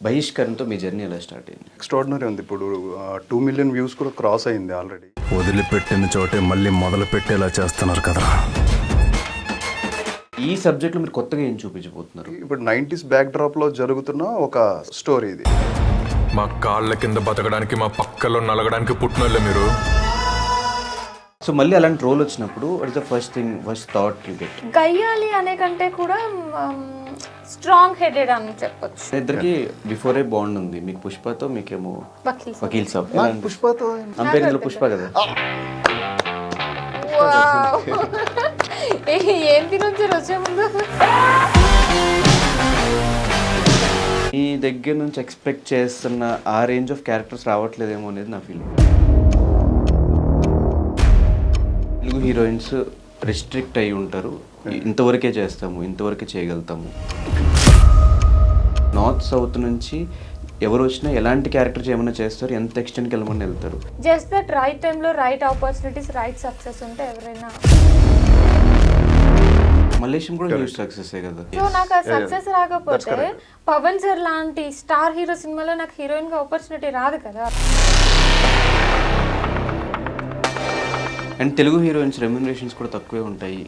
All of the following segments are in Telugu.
బహిష్కరణతో మీ జర్నీ ఎలా స్టార్ట్ అయింది? ఎక్స్ట్రాడినరీ ఉంది. ఇప్పుడు 2 మిలియన్ వ్యూస్ కూడా క్రాస్ అయింది ఆల్రెడీ. వదిలిపెట్టిన చోటే మళ్ళీ మొదలు పెట్టేలా చేస్తున్నారు కదా. ఈ సబ్జెక్ట్లో మీరు కొత్తగా ఏం చూపించబోతున్నారు? ఇప్పుడు 90s బ్యాక్ డ్రాప్ లో జరుగుతున్న ఒక స్టోరీ ఇది. మా కాళ్ళ కింద బతకడానికి, మా పక్కలో నలగడానికి పుట్టినోళ్ళే మీరు. సో మళ్ళీ అలాంటి రోల్ వచ్చినప్పుడు what is the first thought you get? గయ్యాలి అనే కంటే కూడా స్ట్రాంగ్ హెడెడ్ అని చెప్పొచ్చు. ఇద్దరికి బిఫోరే బాండ్ ఉంది, మీకు పుష్పతో, మీకేమో వకీల్ సాబ్. పుష్పతో అంపేర్ ఇందులో పుష్ప కదా. ఏం తినొచ్చు వచ్చే ముందు? మీ దగ్గర నుంచి ఎక్స్పెక్ట్ చేస్తున్న ఆ రేంజ్ ఆఫ్ క్యారెక్టర్స్ రావట్లేదేమో అనేది నా ఫీలింగ్. తెలుగు హీరోయిన్స్ రిస్ట్రిక్ట్ అయి ఉంటారు, ఇంతవరకే చేస్తాము, ఇంతవరకే చేయగలుగుతాము. నార్త్ సౌత్ నుంచి ఎవరు వచ్చినా ఎలాంటి క్యారెక్టర్ చేయమన్నా చేస్తారు, ఎంత ఎక్స్టెంట్కి వెళ్ళమని వెళ్తారు. జస్ట్ దట్ రైట్ టైంలో రైట్ ఆపర్చునిటీస్, రైట్ సక్సెస్ ఉంటే ఎవరైనా. మలేషియం కూడా హ్యూజ్ సక్సెస్ కదా. సో నాకు ఆ సక్సెస్ రాకపోతే పవన్ సార్ లాంటి స్టార్ హీరో సినిమాలో నాకు హీరోయిన్ గా ఆపర్చునిటీ రాదు కదా. అండ్ తెలుగు హీరోయిన్స్ రెమ్యునరేషన్స్ కూడా తక్కువే ఉంటాయి.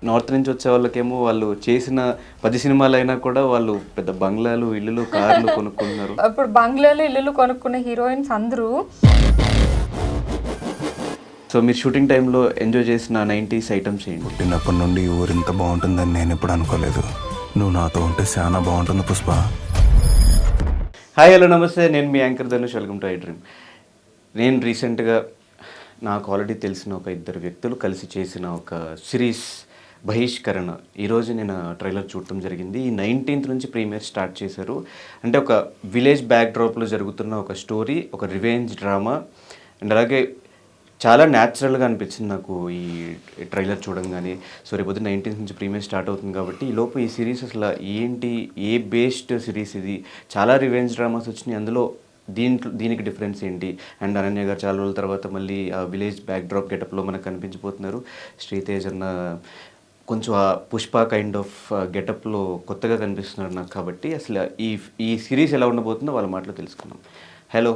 నార్త్ నుంచి వచ్చే వాళ్ళకేమో వాళ్ళు చేసిన 10 సినిమాలు అయినా కూడా వాళ్ళు పెద్ద బంగ్లాలు, ఇల్లులు, కార్లు కొనుక్కుంటున్నారు. ఇప్పుడు బంగ్లాలు, ఇల్లులు కొనుక్కునే హీరోయిన్స్ అందరూ. సో మీరు షూటింగ్ టైంలో ఎంజాయ్ చేసిన 90s ఐటమ్స్ ఏంటి? పుట్టినప్పటి నుండి ఈ ఊరు ఇంత బాగుంటుందని నేను ఎప్పుడు అనుకోలేదు. నువ్వు నాతో ఉంటే చాలా బాగుంటుంది పుష్ప. హాయ్, హలో, నమస్తే. నేను మీ anchor Dhanush. Welcome to I dream. నేను రీసెంట్గా నాకు ఆల్రెడీ తెలిసిన ఒక 2 వ్యక్తులు కలిసి చేసిన ఒక సిరీస్ బహిష్కరణ, ఈరోజు నేను ట్రైలర్ చూడటం జరిగింది. ఈ 19th నుంచి ప్రీమియర్ స్టార్ట్ చేశారు. అంటే ఒక విలేజ్ బ్యాక్ డ్రాప్లో జరుగుతున్న ఒక స్టోరీ, ఒక రివెంజ్ డ్రామా. అండ్ అలాగే చాలా న్యాచురల్గా అనిపించింది నాకు ఈ ట్రైలర్ చూడంగానే. సో రేపు 19th నుంచి ప్రీమియర్ స్టార్ట్ అవుతుంది కాబట్టి ఈ లోపు ఈ సిరీస్ అసలు ఏంటి, ఏ బేస్డ్ సిరీస్ ఇది? చాలా రివెంజ్ డ్రామాస్ వచ్చినాయి, అందులో దీనికి డిఫరెన్స్ ఏంటి? అండ్ అనన్య గారు చాలా రోజుల తర్వాత మళ్ళీ ఆ విలేజ్ బ్యాక్ డ్రాప్ గెటప్లో మనకు కనిపించిపోతున్నారు. శ్రీతేజ్ అన్న కొంచెం ఆ పుష్ప కైండ్ ఆఫ్ గెటప్లో కొత్తగా కనిపిస్తున్నారు నాకు. కాబట్టి అసలు ఈ సిరీస్ ఎలా ఉండబోతుందో వాళ్ళ మాటలో తెలుసుకున్నాం. హలో,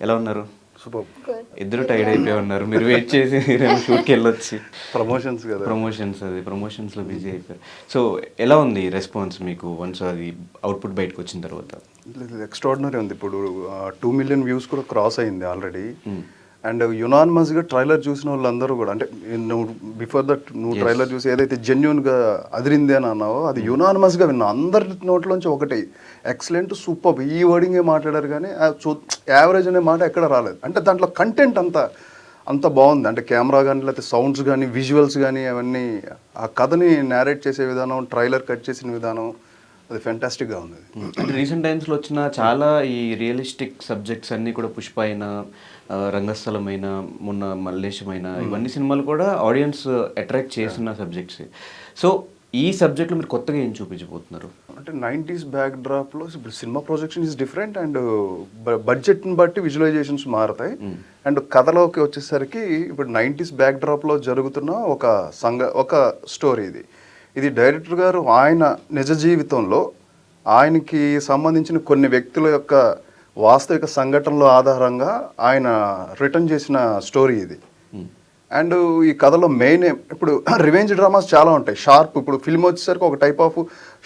ఎలా ఉన్నారు? సూపర్. ఇద్దరు టైర్డ్ అయిపోయి ఉన్నారు, మీరు వెయిట్ చేసి షూట్కి వెళ్ళొచ్చి. ప్రమోషన్స్ కదా, ప్రమోషన్స్లో బిజీ అయిపోయారు. సో ఎలా ఉంది రెస్పాన్స్ మీకు వన్స్ అది అవుట్పుట్ బయటకు వచ్చిన తర్వాత? ఎక్స్ట్రాడినరీ ఉంది. ఇప్పుడు 2 మిలియన్ వ్యూస్ కూడా క్రాస్ అయింది ఆల్రెడీ. అండ్ యునానిమస్గా ట్రైలర్ చూసిన వాళ్ళందరూ కూడా, అంటే నువ్వు బిఫోర్ దట్ నువ్వు ట్రైలర్ చూసి ఏదైతే జెన్యున్గా అదిరింది అని అన్నావో అది యునానిమస్గా విన్నా. అందరి నోట్లోంచి ఒకటే ఎక్సలెంట్, సూపర్, ఈ వర్డింగే మాట్లాడారు, కానీ యావరేజ్ అనే మాట ఎక్కడ రాలేదు. అంటే దాంట్లో కంటెంట్ అంత బాగుంది. అంటే కెమెరా కానీ, లేకపోతే సౌండ్స్ కానీ, విజువల్స్ కానీ, అవన్నీ ఆ కథని నేరేట్ చేసే విధానం, ట్రైలర్ కట్ చేసిన విధానం, అది ఫెంటాస్టిక్గా ఉంది. అంటే రీసెంట్ టైమ్స్లో వచ్చిన చాలా ఈ రియలిస్టిక్ సబ్జెక్ట్స్ అన్నీ కూడా, పుష్ప అయినా, రంగస్థలమైన, మొన్న మల్లేశమైన, ఇవన్నీ సినిమాలు కూడా ఆడియన్స్ అట్రాక్ట్ చేసిన సబ్జెక్ట్స్. సో ఈ సబ్జెక్ట్లో మీరు కొత్తగా ఏం చూపించబోతున్నారు? అంటే 90s బ్యాక్ డ్రాప్లో ఇప్పుడు cinema projection is different. And బడ్జెట్ని బట్టి విజువలైజేషన్స్ మారుతాయి. అండ్ కథలోకి వచ్చేసరికి ఇప్పుడు 90s బ్యాక్ డ్రాప్లో జరుగుతున్న ఒక స్టోరీ ఇది డైరెక్టర్ గారు ఆయన నిజ జీవితంలో ఆయనకి సంబంధించిన కొన్ని వ్యక్తుల యొక్క వాస్తవిక సంఘటనల ఆధారంగా ఆయన రిటర్న్ చేసిన స్టోరీ ఇది. అండ్ ఈ కథలో మెయిన్ ఇప్పుడు రివెంజ్ డ్రామాస్ చాలా ఉంటాయి. షార్ప్, ఇప్పుడు ఫిల్మ్ వచ్చేసరికి ఒక type of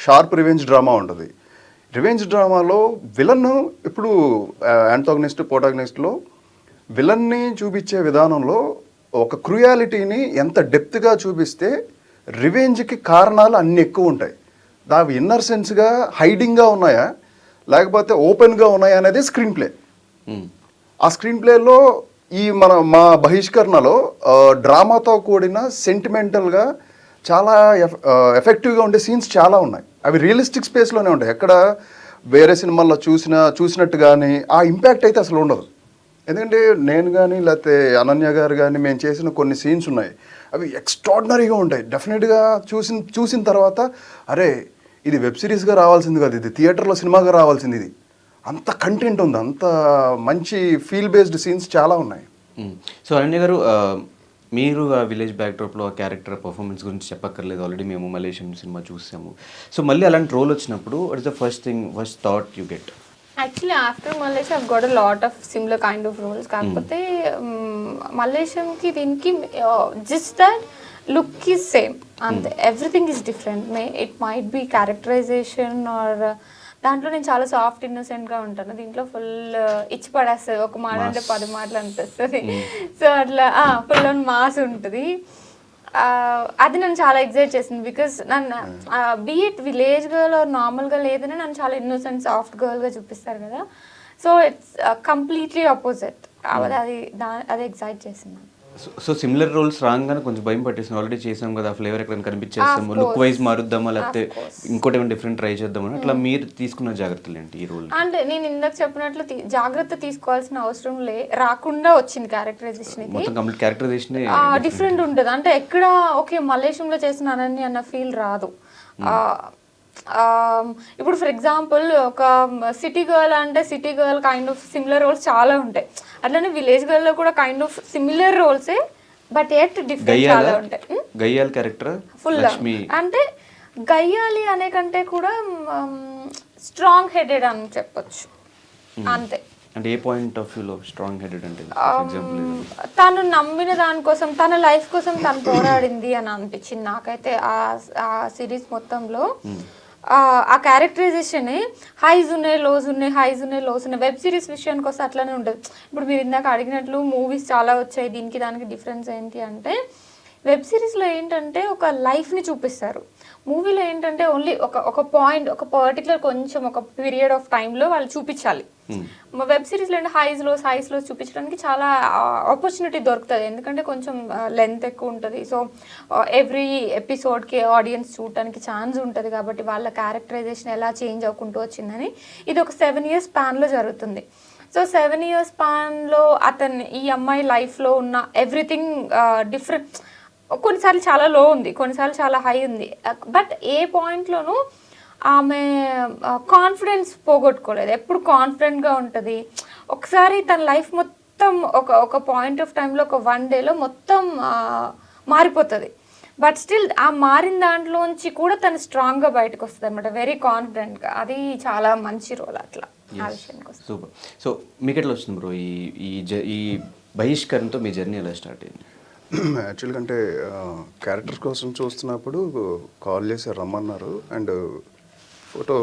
sharp revenge drama ఉంటుంది. రివెంజ్ డ్రామాలో విలన్, ఇప్పుడు యాంటాగనిస్ట్, ప్రోటాగనిస్ట్లో విలన్ని చూపించే విధానంలో ఒక క్రూయాలిటీని ఎంత డెప్త్గా చూపిస్తే రివెంజ్కి కారణాలు అన్ని ఎక్కువ ఉంటాయి. దావి ఇన్నర్ సెన్స్గా హైడింగ్గా ఉన్నాయా లేకపోతే ఓపెన్గా ఉన్నాయా అనేది స్క్రీన్ ప్లే. ఆ స్క్రీన్ ప్లేలో మా బహిష్కరణలో డ్రామాతో కూడిన సెంటిమెంటల్గా చాలా ఎఫెక్టివ్గా ఉండే సీన్స్ చాలా ఉన్నాయి. అవి రియలిస్టిక్ స్పేస్లోనే ఉంటాయి. ఎక్కడ వేరే సినిమాల్లో చూసినట్టు కానీ ఆ ఇంపాక్ట్ అయితే అసలు ఉండదు. ఎందుకంటే నేను కానీ లేకపోతే అనన్య గారు కానీ మేము చేసిన కొన్ని సీన్స్ ఉన్నాయి, అవి ఎక్స్ట్రాడినరీగా ఉంటాయి. డెఫినెట్గా చూసిన తర్వాత అరే ఇది వెబ్ సిరీస్గా రావాల్సింది కాదు, ఇది థియేటర్లో సినిమాగా రావాల్సింది. ఇది అంత కంటెంట్ ఉంది, అంత మంచి ఫీల్ బేస్డ్ సీన్స్ చాలా ఉన్నాయి. సో అనన్య గారు, మీరు ఆ విలేజ్ బ్యాక్డ్రాప్లో ఆ క్యారెక్టర్ పర్ఫార్మెన్స్ గురించి చెప్పక్కర్లేదు, ఆల్రెడీ మేము మలేషియన్ సినిమా చూసాము. సో మళ్ళీ అలాంటి రోల్ వచ్చినప్పుడు what is the first thought you get? Actually after Malaysia I've got a lot of similar kind of roles. కాకపోతే మలేషియంకి దీనికి just that look is same అంతే, everything is different. It might be characterisation or దాంట్లో నేను చాలా సాఫ్ట్ ఇన్నోసెంట్గా ఉంటాను, దీంట్లో ఫుల్ ఇచ్చి పడేస్తుంది, ఒక మాట అంటే 10 మాటలు అనిపిస్తుంది. సో అట్లా ఫుల్ ఆన్ మాస్ ఉంటుంది. అది నన్ను చాలా ఎగ్జైట్ చేసింది బికాస్ నన్ను బీఇట్ village girl or normal girl ఏదైనా నన్ను చాలా ఇన్నోసెంట్ సాఫ్ట్ గర్ల్గా చూపిస్తారు కదా. So it's completely opposite. అది ఎగ్జైట్ చేసింది. సో సిమిలర్ రోల్స్ రాగానే కొంచెం భయం పట్టేసింది, ఆల్రెడీ చేసాం కదా, ఆ ఫ్లేవర్ ఎక్కడైనా కనిపించేస్తాము, లుక్ వైజ్ మారుద్దామా లేకపోతే ఇంకోటి ఏమైనా డిఫరెంట్ ట్రై చేద్దామని, అట్లా మీరు తీసుకున్న జాగ్రత్తలు ఏంటి ఈ రోల్? అంటే నేను ఇందాక చెప్పినట్లు జాగ్రత్త తీసుకోవాల్సిన అవసరం రాకుండా వచ్చింది క్యారెక్టరైజేషన్. మొత్తం కంప్లీట్ క్యారెక్టరైజేషన్ డిఫరెంట్ ఉంటుంది. అంటే ఎక్కడ ఓకే మలేషియంలో చేసిన అనన్య అన్న ఫీల్ రాదు. ఇప్పుడు ఫర్ ఎగ్జాంపుల్ ఒక సిటీ గర్ల్ అంటే city girl kind of similar roles చాలా ఉంటాయి, అట్లనే విలేజ్ గర్ల్ లో కూడా కైండ్ ఆఫ్ సిమిలర్ రోల్సే బట్ ఎట్ డిఫరెంట్ చాలా ఉంటాయి. గయ్యాలి క్యారెక్టర్ ఫుల్ అంటే గయ్యాలి అనే కంటే కూడా స్ట్రాంగ్ హెడెడ్ అని చెప్పొచ్చు అంతే. అంటే ఏ పాయింట్ ఆఫ్ వ్యూలో స్ట్రాంగ్ హెడెడ్ అంటే తను నమ్మిన దానికోసం తన లైఫ్ కోసం తను పోరాడింది అని అనిపించింది నాకైతే ఆ సిరీస్ మొత్తంలో. ఆ క్యారెక్టరైజేషన్ హైస్ ఉన్నాయి లోస్ ఉన్నాయి, హైస్ ఉన్నాయి లోస్ ఉన్నాయి. వెబ్ సిరీస్ విషయానికి వస్తే అట్లనే ఉంటుంది. ఇప్పుడు మీరు ఇందాక అడిగినట్లు మూవీస్ చాలా వచ్చాయి, దీనికి దానికి డిఫరెన్స్ ఏంటి అంటే వెబ్ సిరీస్లో ఏంటంటే ఒక లైఫ్ని చూపిస్తారు, మూవీలో ఏంటంటే ఓన్లీ ఒక పాయింట్ ఒక పర్టికులర్ కొంచెం ఒక పీరియడ్ ఆఫ్ టైంలో వాళ్ళు చూపించాలి. వెబ్ సిరీస్లో ఏంటంటే హైస్ లోస్ చూపించడానికి చాలా ఆపర్చునిటీ దొరుకుతుంది, ఎందుకంటే కొంచెం లెంత్ ఎక్కువ ఉంటుంది. సో ఎవ్రీ ఎపిసోడ్కి ఆడియన్స్ చూడటానికి ఛాన్స్ ఉంటుంది, కాబట్టి వాళ్ళ క్యారెక్టరైజేషన్ ఎలా చేంజ్ అవ్వకుంటూ వచ్చిందని. ఇది ఒక 7 years స్పాన్లో జరుగుతుంది. సో 7 years స్పాన్లో ఈ అమ్మాయి లైఫ్లో ఉన్న ఎవ్రీథింగ్ డిఫరెంట్. కొన్నిసార్లు చాలా లో ఉంది, కొన్నిసార్లు చాలా హై ఉంది, బట్ ఏ పాయింట్లోనూ ఆమె కాన్ఫిడెన్స్ పోగొట్టుకోలేదు, ఎప్పుడు కాన్ఫిడెంట్గా ఉంటుంది. ఒకసారి తన లైఫ్ మొత్తం ఒక పాయింట్ ఆఫ్ టైంలో ఒక 1 day మొత్తం మారిపోతుంది, బట్ స్టిల్ ఆ మారిన దాంట్లోంచి కూడా తను స్ట్రాంగ్గా బయటకు వస్తుంది అనమాట, వెరీ కాన్ఫిడెంట్గా. అది చాలా మంచి రోల్ అట్లా ఆ విషయానికి వస్తుంది. సూపర్. సో మీకు ఎట్లా వచ్చింది బ్రో ఈ బహిష్కరణతో మీ జర్నీ ఎలా స్టార్ట్ అయింది? యాక్చువల్గా అంటే క్యారెక్టర్స్ కోసం చూస్తున్నప్పుడు కాల్ చేసి రమ్మన్నారు, అండ్ ఫోటో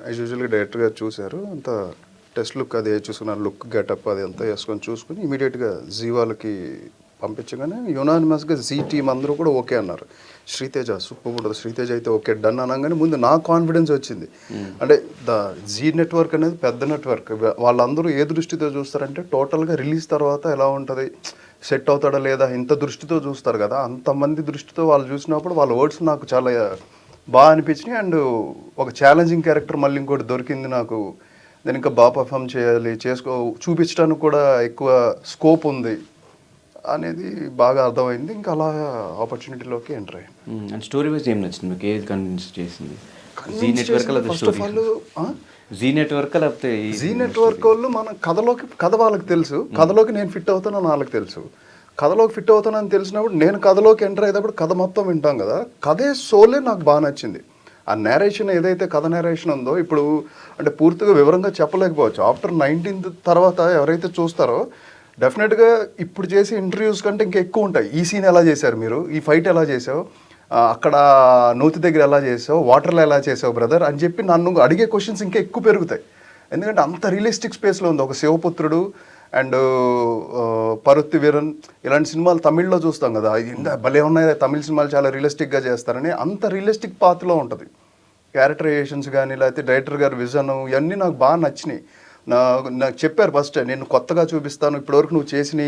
యాజ్ యూజువల్గా డైరెక్ట్గా చూశారు, అంత టెస్ట్ లుక్ అది చూసుకున్నారు, లుక్ గెటప్ అది అంతా వేసుకొని చూసుకుని ఇమీడియట్గా జీ వాళ్ళకి పంపించగానే యునానిమస్గా జీ టీమ్ అందరూ కూడా ఓకే అన్నారు. శ్రీతేజ సూపర్ ఉంటుంది, శ్రీతేజ అయితే ఓకే డన్ అనగానే ముందు నా కాన్ఫిడెన్స్ వచ్చింది. అంటే జీ నెట్వర్క్ అనేది పెద్ద నెట్వర్క్, వాళ్ళందరూ ఏ దృష్టితో చూస్తారంటే టోటల్గా రిలీజ్ తర్వాత ఎలా ఉంటుంది, సెట్ అవుతాడా లేదా, ఇంత దృష్టితో చూస్తారు కదా, అంతమంది దృష్టితో వాళ్ళు చూసినప్పుడు వాళ్ళ వర్డ్స్ నాకు చాలా బాగా అనిపించినాయి. అండ్ ఒక ఛాలెంజింగ్ క్యారెక్టర్ మళ్ళీ ఇంకోటి దొరికింది నాకు, నేను ఇంకా బాగా పర్ఫామ్ చేయాలి, చూపించడానికి కూడా ఎక్కువ స్కోప్ ఉంది అనేది బాగా అర్థమైంది. ఇంకా అలా ఆపర్చునిటీలోకి ఎంటర్ అయ్యింది. అండ్ స్టోరీ వైజ్ ఏం నచ్చింది మీకు, ఏది కన్విన్స్ చేసింది? Zee network first of all Zee network లేకపోతే జీ నెట్వర్క్ వాళ్ళు మన కథ వాళ్ళకి తెలుసు, కథలోకి నేను ఫిట్ అవుతానని వాళ్ళకి తెలుసు, కథలోకి ఫిట్ అవుతానని తెలిసినప్పుడు నేను కథలోకి ఎంటర్ అయ్యేటప్పుడు కథ మొత్తం వింటాం కదా, కథే సోలే నాకు బాగా నచ్చింది. ఆ నేరేషన్ ఏదైతే కథ నేరేషన్ ఉందో, ఇప్పుడు అంటే పూర్తిగా వివరంగా చెప్పలేకపోవచ్చు, ఆఫ్టర్ 19th తర్వాత ఎవరైతే చూస్తారో డెఫినెట్గా ఇప్పుడు చేసే ఇంటర్వ్యూస్ కంటే ఇంకా ఎక్కువ ఉంటాయి. ఈ సీన్ ఎలా చేశారు మీరు, ఈ ఫైట్ ఎలా చేసావు, అక్కడ నూతి దగ్గర ఎలా చేసావు, వాటర్లో ఎలా చేసావు బ్రదర్ అని చెప్పి నన్ను అడిగే క్వశ్చన్స్ ఇంకా ఎక్కువ పెరుగుతాయి. ఎందుకంటే అంత రియలిస్టిక్ స్పేస్లో ఉంది. ఒక శివపుత్రుడు అండ్ పరుత్తి వీరన్ ఇలాంటి సినిమాలు తమిళ్లో చూస్తాం కదా, భలే ఉన్నాయి తమిళ సినిమాలు చాలా రియలిస్టిక్గా చేస్తారని, అంత రియలిస్టిక్ పాత్లో ఉంటుంది. క్యారెక్టరైజేషన్స్ కానీ లేకపోతే డైరెక్టర్ గారి విజన్ ఇవన్నీ నాకు బాగా నచ్చినాయి. నాకు చెప్పారు ఫస్ట్, నేను కొత్తగా చూపిస్తాను, ఇప్పటివరకు నువ్వు చేసిన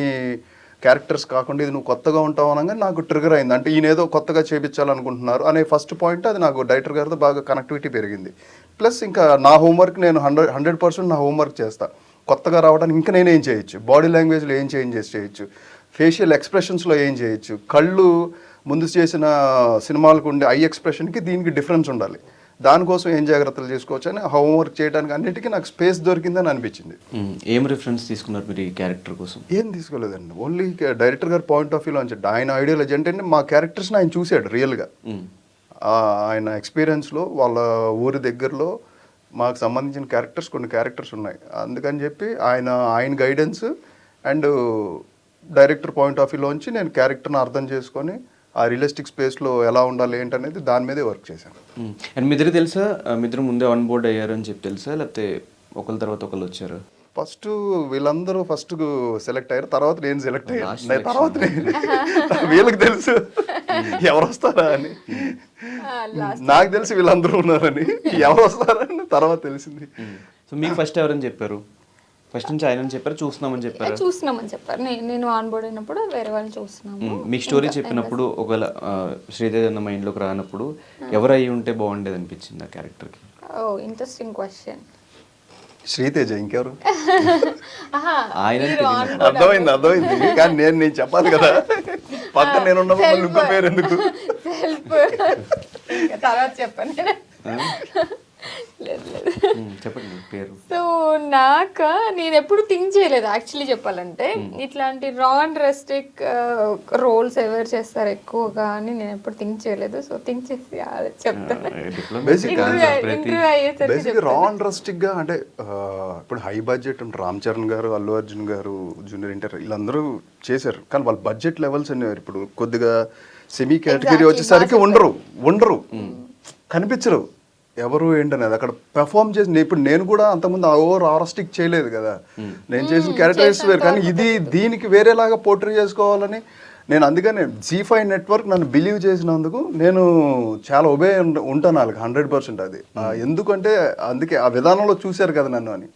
క్యారెక్టర్స్ కాకుండా ఇది నువ్వు కొత్తగా ఉంటావు అనగా నాకు ట్రిగర్ అయింది. అంటే ఈయన ఏదో కొత్తగా చేయించాలనుకుంటున్నారు అనే ఫస్ట్ పాయింట్, అది నాకు డైరెక్టర్ గారితో బాగా కనెక్టివిటీ పెరిగింది. ప్లస్ ఇంకా నా హోంవర్క్ నేను 100% నా హోంవర్క్ చేస్తాను. కొత్తగా రావడానికి ఇంకా నేనేం చేయొచ్చు, బాడీ లాంగ్వేజ్లో ఏం చేంజెస్ చేయొచ్చు, ఫేషియల్ ఎక్స్ప్రెషన్స్లో ఏం చేయొచ్చు, కళ్ళు ముందు చేసిన సినిమాలకు ఉండే ఐ ఎక్స్ప్రెషన్కి దీనికి డిఫరెన్స్ ఉండాలి. దానికోసం ఏం జాగ్రత్తలు చేసుకోవచ్చు అని హోంవర్క్ చేయడానికి అన్నిటికీ నాకు స్పేస్ దొరికిందని అనిపించింది. ఏం రిఫరెన్స్ తీసుకున్నారు మీరు ఈ క్యారెక్టర్ కోసం? ఏం తీసుకోలేదండి, ఓన్లీ డైరెక్టర్ గారి పాయింట్ ఆఫ్ వ్యూలో నుంచి ఆయన ఐడియాలజీ అంటే మా క్యారెక్టర్స్ని ఆయన చూశాడు రియల్గా. ఆయన ఎక్స్పీరియన్స్లో వాళ్ళ ఊరి దగ్గరలో మాకు సంబంధించిన క్యారెక్టర్స్ కొన్ని క్యారెక్టర్స్ ఉన్నాయి. అందుకని చెప్పి ఆయన guidance and director point of వ్యూలోంచి నేను క్యారెక్టర్ని అర్థం చేసుకొని ఆ రియలిస్టిక్ స్పేస్లో ఎలా ఉండాలి ఏంటనేది దాని మీదే వర్క్ చేశాను. అండ్ మీ ఇద్దరు తెలుసా, మీ ఇద్దరు ముందే ఆన్ బోర్డ్ అయ్యారు అని చెప్పి తెలుసా, లేకపోతే ఒకరి తర్వాత ఒకళ్ళు వచ్చారు? ఫస్ట్ వీళ్ళందరూ ఫస్ట్ సెలెక్ట్ అయ్యారు, తర్వాత నేను సెలెక్ట్ అయ్యాను. తర్వాత వీళ్ళకి తెలుసు ఎవరు వస్తారా అని, నాకు తెలిసి వీళ్ళందరూ ఉన్నారని, ఎవరు వస్తారని తర్వాత తెలిసింది. సో మీకు ఫస్ట్ ఎవరని చెప్పారు? ఫస్ట్ నుంచి ఆయన చెప్పారు, చూస్తున్నామని చెప్పారు? చూస్తున్నామని చెప్పారు. నేను ఆన్ బోర్డ్ అయినప్పుడు వేరే వాళ్ళని చూస్తున్నాము. మీకు స్టోరీ చెప్పినప్పుడు ఒకవేళ శ్రీదేవి అన్న మైండ్లోకి రానప్పుడు ఎవరు అయ్యి ఉంటే బాగుండేది అనిపించింది ఆ క్యారెక్టర్కి? ఓ ఇంట్రెస్టింగ్ క్వశ్చన్. శ్రీతేజ, ఇంకెవరు? ఆయన అర్థమైంది కానీ నేను చెప్పాలి కదా, పక్కన నేను ఉన్నప్పుడు ఇంకో పేరు ఎందుకు? సెల్ఫ్ తర్వాత చెప్పండి. లేదు చెప్పండి పేరు. సో నేను ఎప్పుడు థింక్ చేయలేదు యాక్చువల్లీ చెప్పాలంటే, ఇట్లాంటి రా అండ్ రెస్ట్రిక్ రోల్స్ ఎవరు చేస్తారు ఎక్కువగా అని నేను ఎప్పుడు థింక్ చేయలేదు. సో థింక్ చేసి చెప్తాను. బేసిక్ రా అండ్ రెస్ట్రిక్ గా అంటే ఇప్పుడు హై బడ్జెట్ రామ్ చరణ్ గారు, అల్లు అర్జున్ గారు, జూనియర్ ఎన్టీఆర్ వీళ్ళందరూ చేశారు. కానీ వాళ్ళ బడ్జెట్ లెవెల్స్ అనేవారు. ఇప్పుడు కొద్దిగా సెమీ కేటగిరీ వచ్చేసరికి ఉండరు కనిపించరు ఎవరు ఏంటనేది. అక్కడ పెర్ఫామ్ చేసి ఇప్పుడు నేను కూడా అంతకుముందు ఓవర్ ఆరస్టిక్ చేయలేదు కదా, నేను చేసిన క్యారెక్టర్స్ వేరు. కానీ దీనికి వేరేలాగా పోర్ట్రీ చేసుకోవాలని నేను అందుకనే జీ5 నెట్వర్క్ నన్ను బిలీవ్ చేసినందుకు నేను చాలా ఒబే ఉంటాను వాళ్ళకి 100%. అది ఎందుకంటే అందుకే ఆ విధానంలో చూశారు కదా నన్ను అని.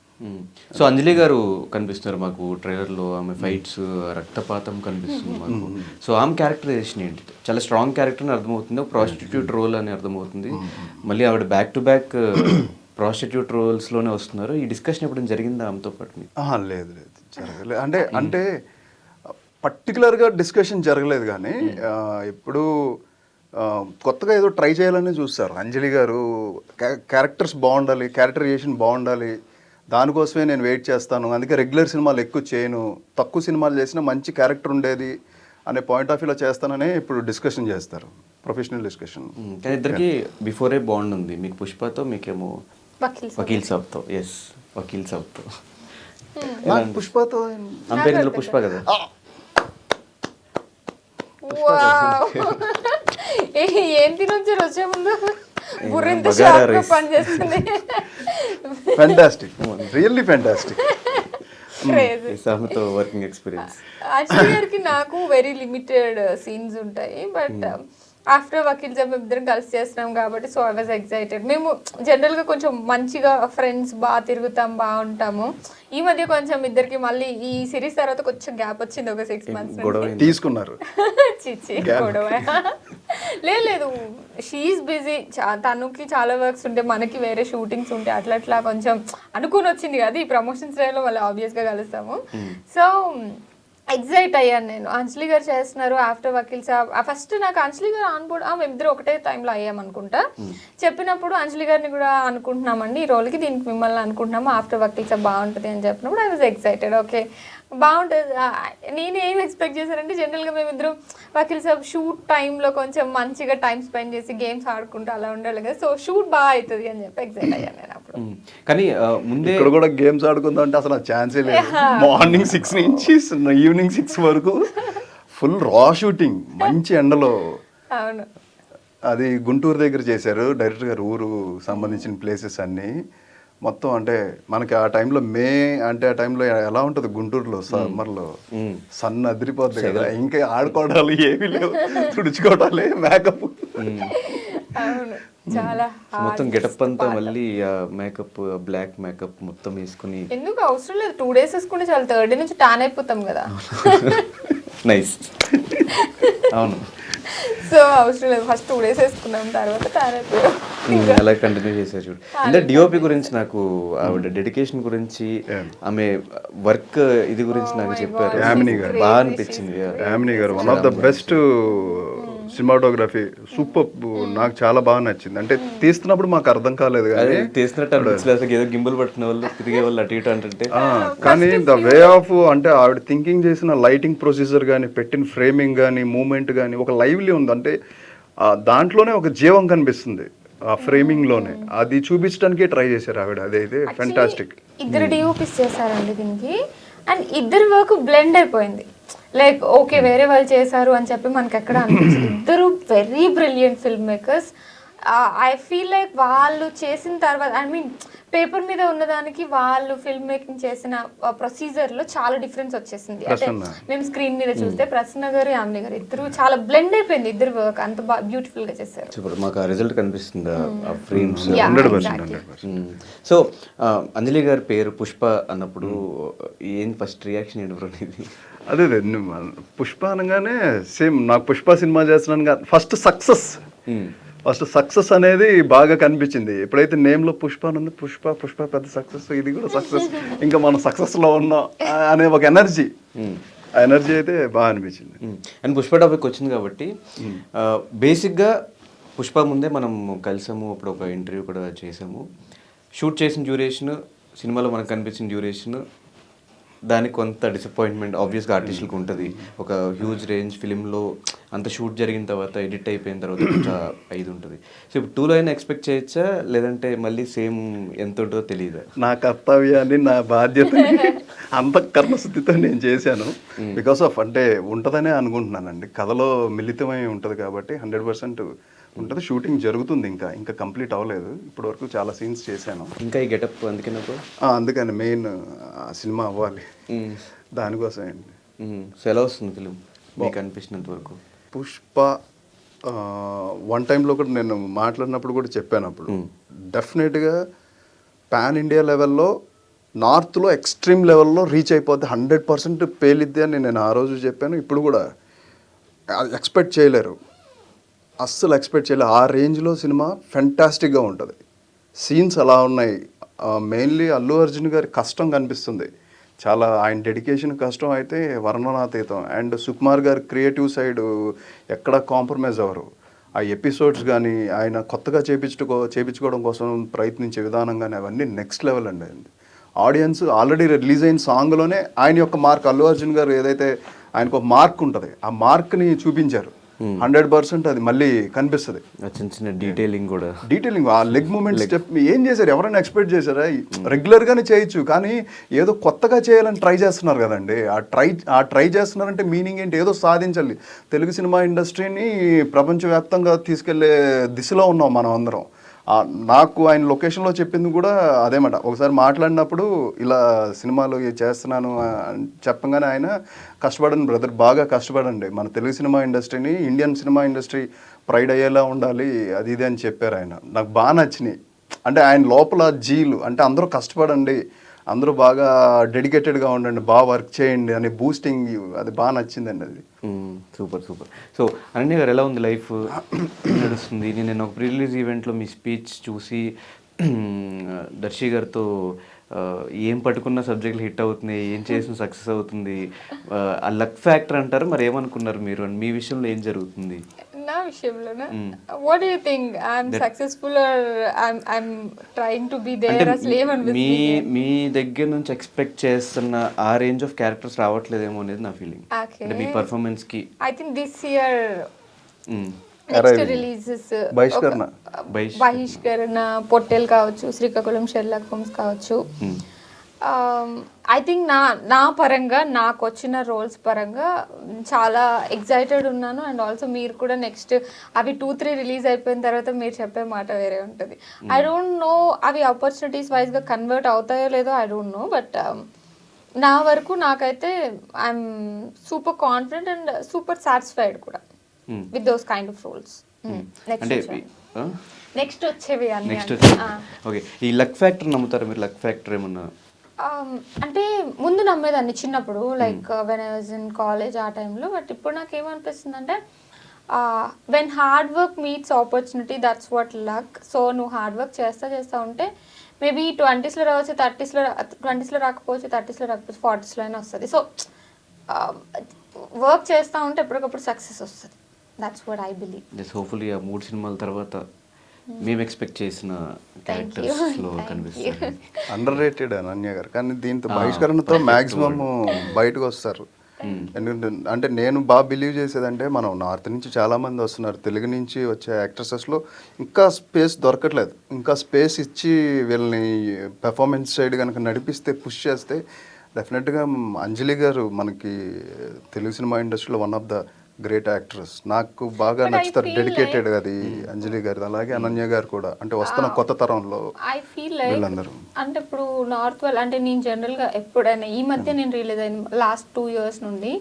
సో అంజలి గారు కనిపిస్తున్నారు మాకు ట్రైలర్లో, ఆమె ఫైట్స్, రక్తపాతం కనిపిస్తుంది మాకు. సో ఆమె క్యారెక్టరైజేషన్ ఏంటి? చాలా స్ట్రాంగ్ క్యారెక్టర్ అని అర్థమవుతుంది, ప్రాస్టిట్యూట్ రోల్ అని అర్థమవుతుంది. మళ్ళీ ఆవిడ బ్యాక్ టు బ్యాక్ ప్రాస్టిట్యూట్ రోల్స్లోనే వస్తున్నారు. ఈ డిస్కషన్ ఎప్పుడు జరిగిందా ఆమెతో పాటు? లేదు జరగలేదు. అంటే పర్టికులర్గా డిస్కషన్ జరగలేదు. కానీ ఇప్పుడు కొత్తగా ఏదో ట్రై చేయాలని చూస్తారు అంజలి గారు. క్యారెక్టర్స్ బాగుండాలి, క్యారెక్టరైజేషన్ బాగుండాలి, దానికోసమే నేను వెయిట్ చేస్తాను. అందుకే రెగ్యులర్ సినిమాలు ఎక్కువ చేయను, తక్కువ సినిమాలు చేసినా మంచి క్యారెక్టర్ ఉండేది అనే పాయింట్ ఆఫ్ వ్యూలో చేస్తానని ఇప్పుడు డిస్కషన్ చేస్తారు, ప్రొఫెషనల్ డిస్కషన్. కానీ ఇద్దరికి బిఫోరే బాండ్ ఉంది, మీకు పుష్పతో, మీకేమో వకీల్ సాబ్తో. ఎస్, వకీల్ సాబ్తో. పుష్పతో ఆమె పేరు ఇందులో పుష్ప కదా? ఏం తినొచ్చారు వచ్చే ముందు? బుర్రింత షార్ప్ పనిచేస్తుంది. Fantastic, really fantastic. సామెతో వర్కింగ్ ఎక్స్పీరియన్స్. యాక్చువల్లీ గారికి నాకు వెరీ లిమిటెడ్ సీన్స్ ఉంటాయి, బట్ ఆఫ్టర్ వకీల్ సాబ్ మేము ఇద్దరం కలిసి చేస్తున్నాం కాబట్టి సో ఐ వాజ్ ఎక్సైటెడ్. మేము జనరల్గా కొంచెం మంచిగా ఫ్రెండ్స్, బాగా తిరుగుతాం, బాగుంటాము. ఈ మధ్య కొంచెం ఇద్దరికి మళ్ళీ ఈ సిరీస్ తర్వాత కొంచెం గ్యాప్ వచ్చింది, ఒక 6 months తీసుకున్నారు. చిచ్చి గొడవ లేదు, షీఈస్ బిజీ. తనకి చాలా వర్క్స్ ఉంటే, మనకి వేరే షూటింగ్స్ ఉంటే, అట్లా కొంచెం అనుకుని వచ్చింది కదా ఈ ప్రమోషన్స్ టైంలో మళ్ళీ ఆబ్వియస్గా కలుస్తాము. సో ఎగ్జైట్ అయ్యాను నేను. అంజలి గారు చేస్తున్నారు ఆఫ్టర్ వకీల్ సాబ్. ఫస్ట్ నాకు అంజలి గారు ఆన్ బోర్డ్, మేమిద్దరు ఒకటే టైంలో అయ్యామనుకుంటా. చెప్పినప్పుడు అంజలి గారిని కూడా అనుకుంటున్నామండి ఈ రోల్కి, దీనికి మిమ్మల్ని అనుకుంటున్నాము, ఆఫ్టర్ వకీల్ సాబ్ బాగుంటుంది అని చెప్పినప్పుడు ఐ వాజ్ ఎక్సైటెడ్. ఓకే బాగుంటుంది. నేను ఏం ఎక్స్పెక్ట్ చేశానంటే, జనరల్గా మేమిద్దరం వకీల్ సాబ్ షూట్ టైంలో కొంచెం మంచిగా టైం స్పెండ్ చేసి గేమ్స్ ఆడుకుంటూ అలా ఉండాలి కదా, సో షూట్ బాగా అవుతుంది అని చెప్పి ఎక్సైట్ అయ్యాను నేను అప్పుడు. కానీ ముందే ఇక్కడ కూడా గేమ్స్ ఆడుకుందాం అంటే అసలు ఛాన్సే లేదు. మార్నింగ్ 6 నుంచి ఈవినింగ్ 6 వరకు ఫుల్ రా షూటింగ్, మంచి ఎండలో. అవును, అది గుంటూరు దగ్గర చేశారు డైరెక్టర్ గారు, ఊరు సంబంధించిన ప్లేసెస్ అన్నీ మొత్తం. అంటే మనకి ఆ టైంలో అంటే ఆ టైంలో ఎలా ఉంటుంది గుంటూరులో సమ్మర్లో, సన్ అదిరిపోద్ది కదా, ఇంకా ఆడుకోవడాలు ఏమీ లేవు, తుడుచుకోవడాలే, మేకప్. అవును, చాలా మొత్తం గెటప్ అంతా మళ్ళీ మేకప్, బ్లాక్ మేకప్ మొత్తం వేసుకుని. ఎందుకు అవసరం లేదు, 2 days వేసుకుంటే చాలా, 3rd day నుంచి టాన్ అయిపోతాం కదా. నైస్. అవును, సో అవసరం లేదు, ఫస్ట్ 2 days వేసుకున్నాం, తర్వాత టాన్ అయిపోయాం. అలా కంటిన్యూ చేశారు చూడు. అంటే డిఓపి గురించి నాకు, ఆవిడ డెడికేషన్ గురించి, ఆమె వర్క్ ఇది గురించి నాకు చెప్పారు, బాగా అనిపించింది. యామిని గారు one of the best cinematography super, నాకు చాలా బాగా నచ్చింది. అంటే తీస్తున్నప్పుడు మాకు అర్థం కాలేదు అదే కానీ తీసినట్టు అనిపించలేదు అసలు, ఏదో గింబులు పట్టిన వాళ్ళు తిరిగే వాళ్ళు అటు ఇటు అంటే. కానీ ద వే ఆఫ్ అంటే ఆవిడ థింకింగ్ చేసిన లైటింగ్ ప్రొసీజర్ కానీ, పెట్టిన ఫ్రేమింగ్ కానీ, మూమెంట్ కానీ ఒక లైవ్లీ ఉంది. అంటే దాంట్లోనే ఒక జీవం కనిపిస్తుంది ఆ ఫ్రేమింగ్ లోనే. అది చూపించడానికే ట్రై చేశారు ఆవిడ. అదైతే ఫెంటాస్టిక్. ఇద్దరు డిఓపిస్ చేశారండి దీనికి, అండ్ ఇద్దరు వర్క్ బ్లెండ్ అయిపోయింది. లైక్ ఓకే వేరే వాళ్ళు చేశారు అని చెప్పి మనకి ఎక్కడ అనిపించింది. ఇద్దరు very brilliant film makers. I feel like వాళ్ళు చేసిన తర్వాత, ఐ మీన్ పేపర్ మీద ఉన్నదానికి వాళ్ళు ఫిల్మ్ మేకింగ్ చేసిన ప్రొసీజర్ లో చాలా డిఫరెన్స్ వచ్చేసింది. అంటే మేము స్క్రీన్ మీద చూస్తే ప్రసన్న గారు, యామిని గారు ఇద్దరు చాలా బ్లెండ్ అయిపోయింది. ఇద్దరు వర్క్ అంత బ్యూటిఫుల్ గా చేశారు. ఇప్పుడు మాకు ఆ రిజల్ట్ కనిపిస్తుంది ఆ ఫ్రేమ్స్. 100%. సో అంజలి గారి పేరు పుష్ప అన్నప్పుడు ఏం ఫస్ట్ రియాక్షన్ ఏంటి బ్రో ఇది? అదే పుష్ప అనగానే సేమ్ నాకు పుష్ప సినిమా చేస్తున్నాను ఫస్ట్ సక్సెస్ అనేది బాగా కనిపించింది. ఎప్పుడైతే నేమ్లో పుష్ప అని ఉంది, పుష్ప పెద్ద సక్సెస్, ఇది కూడా సక్సెస్, ఇంకా మనం సక్సెస్లో ఉన్నాం అనే ఒక ఎనర్జీ, ఆ ఎనర్జీ అయితే బాగా అనిపించింది. అండ్ పుష్ప టాపిక్ వచ్చింది కాబట్టి బేసిక్గా పుష్ప ముందే మనం కలిసాము, అప్పుడు ఒక ఇంటర్వ్యూ కూడా చేసాము. షూట్ చేసిన డ్యూరేషన్, సినిమాలో మనకు కనిపించిన డ్యూరేషన్, దానికి కొంత డిసప్పాయింట్మెంట్ ఆబ్వియస్గా ఆర్టిస్టులకు ఉంటుంది. ఒక హ్యూజ్ రేంజ్ ఫిలింలో అంత షూట్ జరిగిన తర్వాత ఎడిట్ అయిపోయిన తర్వాత కొంచెం ఇది ఉంటుంది. సో ఇప్పుడు 2లో అయినా ఎక్స్పెక్ట్ చేయొచ్చా, లేదంటే మళ్ళీ సేమ్ ఎంత ఉంటుందో తెలియదా? నా కర్తవ్యాన్ని, నా బాధ్యతని అంతఃకరణ శుద్ధితో నేను చేశాను. బికాస్ ఆఫ్ అంటే ఉంటుందనే అనుకుంటున్నానండి. కథలో మిళితమై ఉంటుంది కాబట్టి 100% ఉంటుంది. షూటింగ్ జరుగుతుంది, ఇంకా కంప్లీట్ అవ్వలేదు. ఇప్పటి వరకు చాలా సీన్స్ చేశాను. ఇంకా ఈ గెటప్ అందుకని మెయిన్ సినిమా అవ్వాలి, దానికోసం అండి. సో ఎలా వస్తుంది ఫిలిం మీకు అనిపించినంత వరకు? పుష్ప వన్ టైంలో కూడా నేను మాట్లాడినప్పుడు కూడా చెప్పాను, అప్పుడు డెఫినెట్గా పాన్ ఇండియా లెవెల్లో, నార్త్లో ఎక్స్ట్రీమ్ లెవెల్లో రీచ్ అయిపోద్ది, 100% పేలిద్ది అని నేను ఆ రోజు చెప్పాను. ఇప్పుడు కూడా ఎక్స్పెక్ట్ చేయలేరు, అస్సలు ఎక్స్పెక్ట్ చేయలేరు. ఆ రేంజ్లో సినిమా ఫెంటాస్టిక్గా ఉంటుంది. సీన్స్ అలా ఉన్నాయి. మెయిన్లీ అల్లు అర్జున్ గారి కష్టం కనిపిస్తుంది చాలా. ఆయన డెడికేషన్ కష్టం అయితే వర్ణనాతీతం. అండ్ సుకుమార్ గారి క్రియేటివ్ సైడ్ ఎక్కడ కాంప్రమైజ్ అవ్వరు. ఆ ఎపిసోడ్స్ కానీ, ఆయన కొత్తగా చేపించుకోవడం కోసం ప్రయత్నించే విధానం కానీ, అవన్నీ నెక్స్ట్ లెవెల్ అండి. ఆడియన్స్ ఆల్రెడీ రిలీజ్ అయిన సాంగ్లోనే ఆయన యొక్క మార్క్, అల్లు అర్జున్ గారు ఏదైతే ఆయనకు ఒక మార్క్ ఉంటుంది, ఆ మార్క్ని చూపించారు. 100% అది మళ్ళీ కనిపిస్తుంది. చిన్న చిన్న డీటెయిలింగ్ ఆ లెగ్ మూమెంట్ స్టెప్ ఏం చేశారు, ఎవరైనా ఎక్స్పెక్ట్ చేశారా? రెగ్యులర్గానే చేయొచ్చు, కానీ ఏదో కొత్తగా చేయాలని ట్రై చేస్తున్నారు కదండి. ఆ ట్రై చేస్తున్నారంటే మీనింగ్ ఏంటి? ఏదో సాధించాలి. తెలుగు సినిమా ఇండస్ట్రీని ప్రపంచవ్యాప్తంగా తీసుకెళ్లే దిశలో ఉన్నాం మనం అందరం. నాకు ఆయన లొకేషన్లో చెప్పింది కూడా అదేమాట. ఒకసారి మాట్లాడినప్పుడు ఇలా సినిమాలు చేస్తున్నాను చెప్పగానే ఆయన కష్టపడండి బ్రదర్, బాగా కష్టపడండి, మన తెలుగు సినిమా ఇండస్ట్రీని, ఇండియన్ సినిమా ఇండస్ట్రీ ప్రైడ్ అయ్యేలా ఉండాలి, అది ఇది అని చెప్పారు ఆయన. నాకు బాగా నచ్చినాయి. అంటే ఆయన లోపల జీలు, అంటే అందరూ కష్టపడండి, అందరూ బాగా డెడికేటెడ్గా ఉండండి, బాగా వర్క్ చేయండి అని బూస్టింగ్, అది బాగా నచ్చిందండి. అది సూపర్. సో అనన్య గారు ఎలా ఉంది లైఫ్, నడుస్తుంది? నేను ఒక ప్రీ రిలీజ్ ఈవెంట్లో మీ స్పీచ్ చూసి దర్శి గారితో ఏం పట్టుకున్న సబ్జెక్టులు హిట్ అవుతున్నాయి, ఏం చేసిన సక్సెస్ అవుతుంది, ఆ లక్ ఫ్యాక్టర్ అంటారు, మరి ఏమనుకున్నారు మీరు? మీ విషయంలో ఏం జరుగుతుంది? నా విషయంలోనా? What do you think? I'm successful or I'm trying to be there? అసలు ఏమనిపిస్తుంది? మీ దగ్గర నుంచి ఎక్స్పెక్ట్ చేస్తున్న ఆ రేంజ్ ఆఫ్ క్యారెక్టర్స్ రావట్లేదేమో అనేది నా ఫీలింగ్. అంటే మీ పర్ఫార్మెన్స్ కి I think this year next releases బహిష్కరణ, పొట్టెల్ కావచ్చు, శ్రీకాకుళం షెర్లాక్ హోమ్స్ కావచ్చు. ఐ థింక్ నా పరంగా నాకు వచ్చిన రోల్స్ పరంగా చాలా ఎగ్జైటెడ్ ఉన్నాను. అండ్ ఆల్సో మీరు కూడా నెక్స్ట్ అవి 2-3 రిలీజ్ అయిపోయిన తర్వాత మీరు చెప్పే మాట వేరే ఉంటుంది. ఐ డోంట్ నో అవి ఆపర్చునిటీస్ వైజ్గా కన్వర్ట్ అవుతాయో లేదో, ఐ డోంట్ నో. బట్ నా వరకు నాకైతే I'm super confident and super satisfied కూడా with those kind of roles. Next వచ్చేవి అన్ని. ఓకే, ఈ లక్ ఫ్యాక్టర్ నమ్ముతారా మీరు? లక్ ఫ్యాక్టర్ ఏమన్నా? అంటే ముందు నమ్మేదాన్ని చిన్నప్పుడు, like when I was in college ఆ టైంలో. బట్ ఇప్పుడు నాకు ఏమనిపిస్తుంది అంటే, when hard work meets opportunity, that's what luck. So నువ్వు హార్డ్ వర్క్ చేస్తా ఉంటే మేబీ 20sలో రావచ్చు, 20sలో రాకపోవచ్చు, 30sలో రాకపోవచ్చు, 40sలో అయినా వస్తుంది. సో వర్క్ చేస్తూ ఉంటే ఎప్పటికప్పుడు సక్సెస్ వస్తుంది. That's what I believe. Just hopefully ఆ 3 సినిమాల తర్వాత మేము ఎక్స్పెక్ట్ చేసిన క్యారెక్టర్స్ లో కనిపిస్తారు. అండర్ రేటెడ్ అనన్య గారు, కానీ దీంతో బహిష్కరణతో మాక్సిమం బయటకు వస్తారు. ఎందుకంటే అంటే నేను బాగా బిలీవ్ చేసేదంటే మనం నార్త్ నుంచి చాలా మంది వస్తున్నారు, తెలుగు నుంచి వచ్చే యాక్ట్రసెస్లో ఇంకా స్పేస్ దొరకట్లేదు. ఇంకా స్పేస్ ఇచ్చి వీళ్ళని పెర్ఫార్మెన్స్ సైడ్ కనుక నడిపిస్తే, పుష్ చేస్తే డెఫినెట్గా అంజలి గారు మనకి తెలుగు సినిమా ఇండస్ట్రీలో one of the great actress. నాకు బాగా నచ్చుతారు డెడికేటెడ్ అది అంజలి గారు, అలాగే అనన్య గారు కూడా. అంటే వస్తున్న కొత్త తరంలో ఐ ఫీల్ లైక్ వీళ్ళందరూ అంటే ఇప్పుడు నార్త్ వాళ్ళు అంటే నేను జనరల్గా ఎప్పుడైనా ఈ మధ్య నేను రిలీజ్ అయిన లాస్ట్ 2 years నుండి